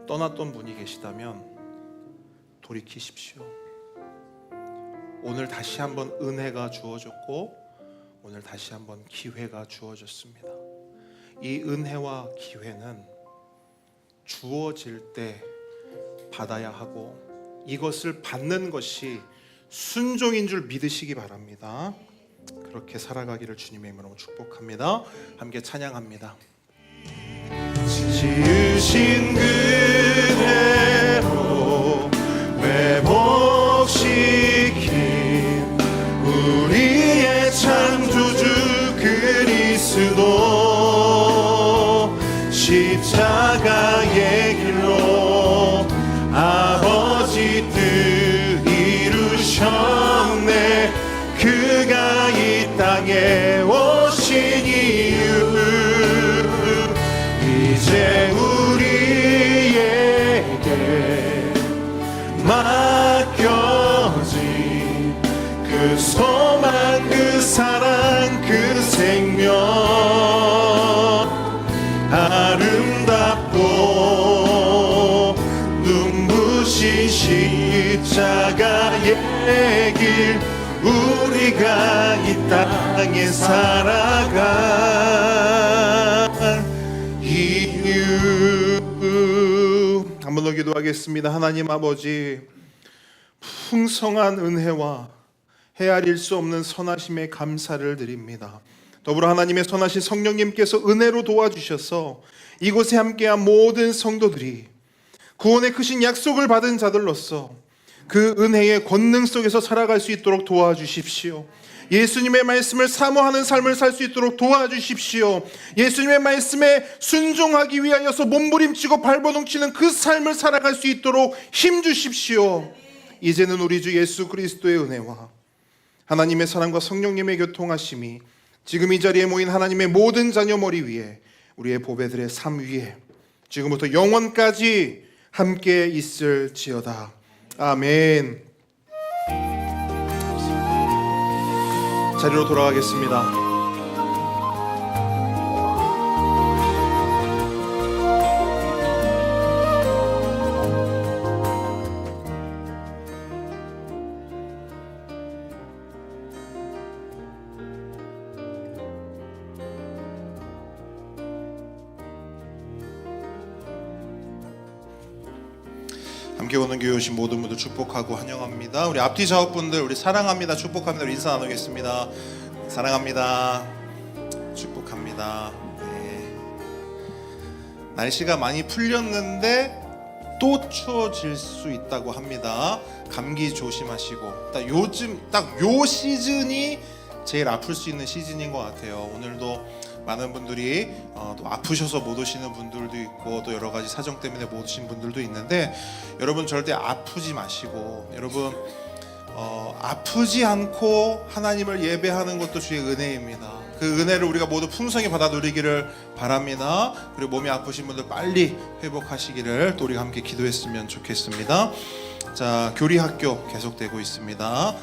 떠났던 분이 계시다면 돌이키십시오. 오늘 다시 한번 은혜가 주어졌고 오늘 다시 한번 기회가 주어졌습니다. 이 은혜와 기회는 주어질 때 받아야 하고 이것을 받는 것이 순종인 줄 믿으시기 바랍니다. 그렇게 살아가기를 주님의 이름으로 축복합니다. 함께 찬양합니다. 지으신 그대로 회복시킨 우리의 창조주 그리스도, 십자가의 길로 아버지 뜻 이루셨네. 그가 이 땅에 오신 이유, 이제 우리에게 맡겨진 그 소망, 그 사랑, 그 생명, 아름답고 눈부신 십자가의 길, 우리가 이 땅에 살아갈 이유. 한 번 더 기도하겠습니다. 하나님 아버지, 풍성한 은혜와 헤아릴 수 없는 선하심에 감사를 드립니다. 더불어 하나님의 선하신 성령님께서 은혜로 도와주셔서 이곳에 함께한 모든 성도들이 구원의 크신 약속을 받은 자들로서 그 은혜의 권능 속에서 살아갈 수 있도록 도와주십시오. 예수님의 말씀을 사모하는 삶을 살 수 있도록 도와주십시오. 예수님의 말씀에 순종하기 위하여서 몸부림치고 발버둥치는 그 삶을 살아갈 수 있도록 힘주십시오. 이제는 우리 주 예수 그리스도의 은혜와 하나님의 사랑과 성령님의 교통하심이 지금 이 자리에 모인 하나님의 모든 자녀 머리 위에, 우리의 보배들의 삶 위에 지금부터 영원까지 함께 있을지어다. 아멘. 자리로 돌아가겠습니다. 함께 오는 교회 오신 모든 분들 축복하고 환영합니다. 우리 앞뒤 좌우분들 우리 사랑합니다, 축복합니다. 우리 인사 나누겠습니다. 사랑합니다, 축복합니다. 네. 날씨가 많이 풀렸는데 또 추워질 수 있다고 합니다. 감기 조심하시고 요즘 딱 요 시즌이 제일 아플 수 있는 시즌인 것 같아요. 오늘도 많은 분들이 또 아프셔서 못 오시는 분들도 있고 또 여러 가지 사정 때문에 못 오신 분들도 있는데 여러분 절대 아프지 마시고 여러분 아프지 않고 하나님을 예배하는 것도 주의 은혜입니다. 그 은혜를 우리가 모두 풍성히 받아 누리기를 바랍니다. 그리고 몸이 아프신 분들 빨리 회복하시기를 또 우리가 함께 기도했으면 좋겠습니다. 자, 교리학교 계속되고 있습니다.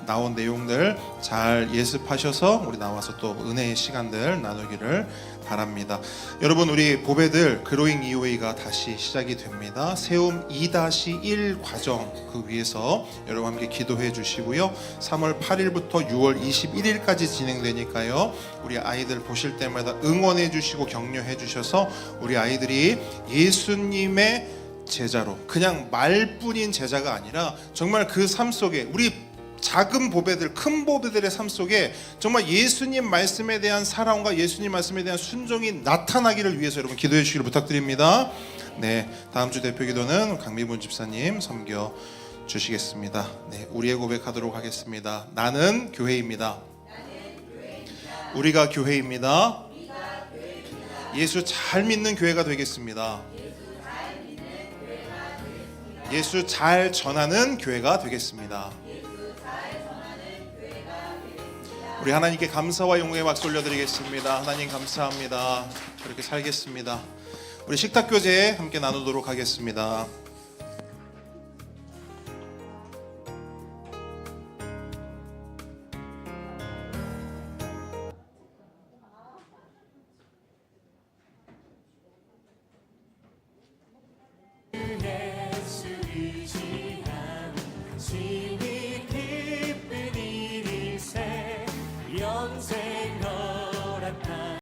나온 내용들 잘 예습하셔서 우리 나와서 또 은혜의 시간들 나누기를 바랍니다. 여러분 우리 보배들 그로잉 EOA가 다시 시작이 됩니다. 세움 2-1 과정 그 위에서 여러분 함께 기도해 주시고요. 3월 8일부터 6월 21일까지 진행되니까요. 우리 아이들 보실 때마다 응원해 주시고 격려해 주셔서 우리 아이들이 예수님의 제자로 그냥 말뿐인 제자가 아니라 정말 그 삶 속에 우리 작은 보배들 큰 보배들의 삶 속에 정말 예수님 말씀에 대한 사랑과 예수님 말씀에 대한 순종이 나타나기를 위해서 여러분 기도해 주시기를 부탁드립니다. 네, 다음 주 대표 기도는 강미분 집사님 섬겨 주시겠습니다. 네, 우리의 고백하도록 하겠습니다. 나는 교회입니다. 우리가 교회입니다. 예수 잘 믿는 교회가 되겠습니다. 예수 잘 전하는 교회가 되겠습니다. 우리 하나님께 감사와 영광의 박수 올려드리겠습니다. 하나님 감사합니다. 그렇게 살겠습니다. 우리 식탁교제 함께 나누도록 하겠습니다. 예수 이시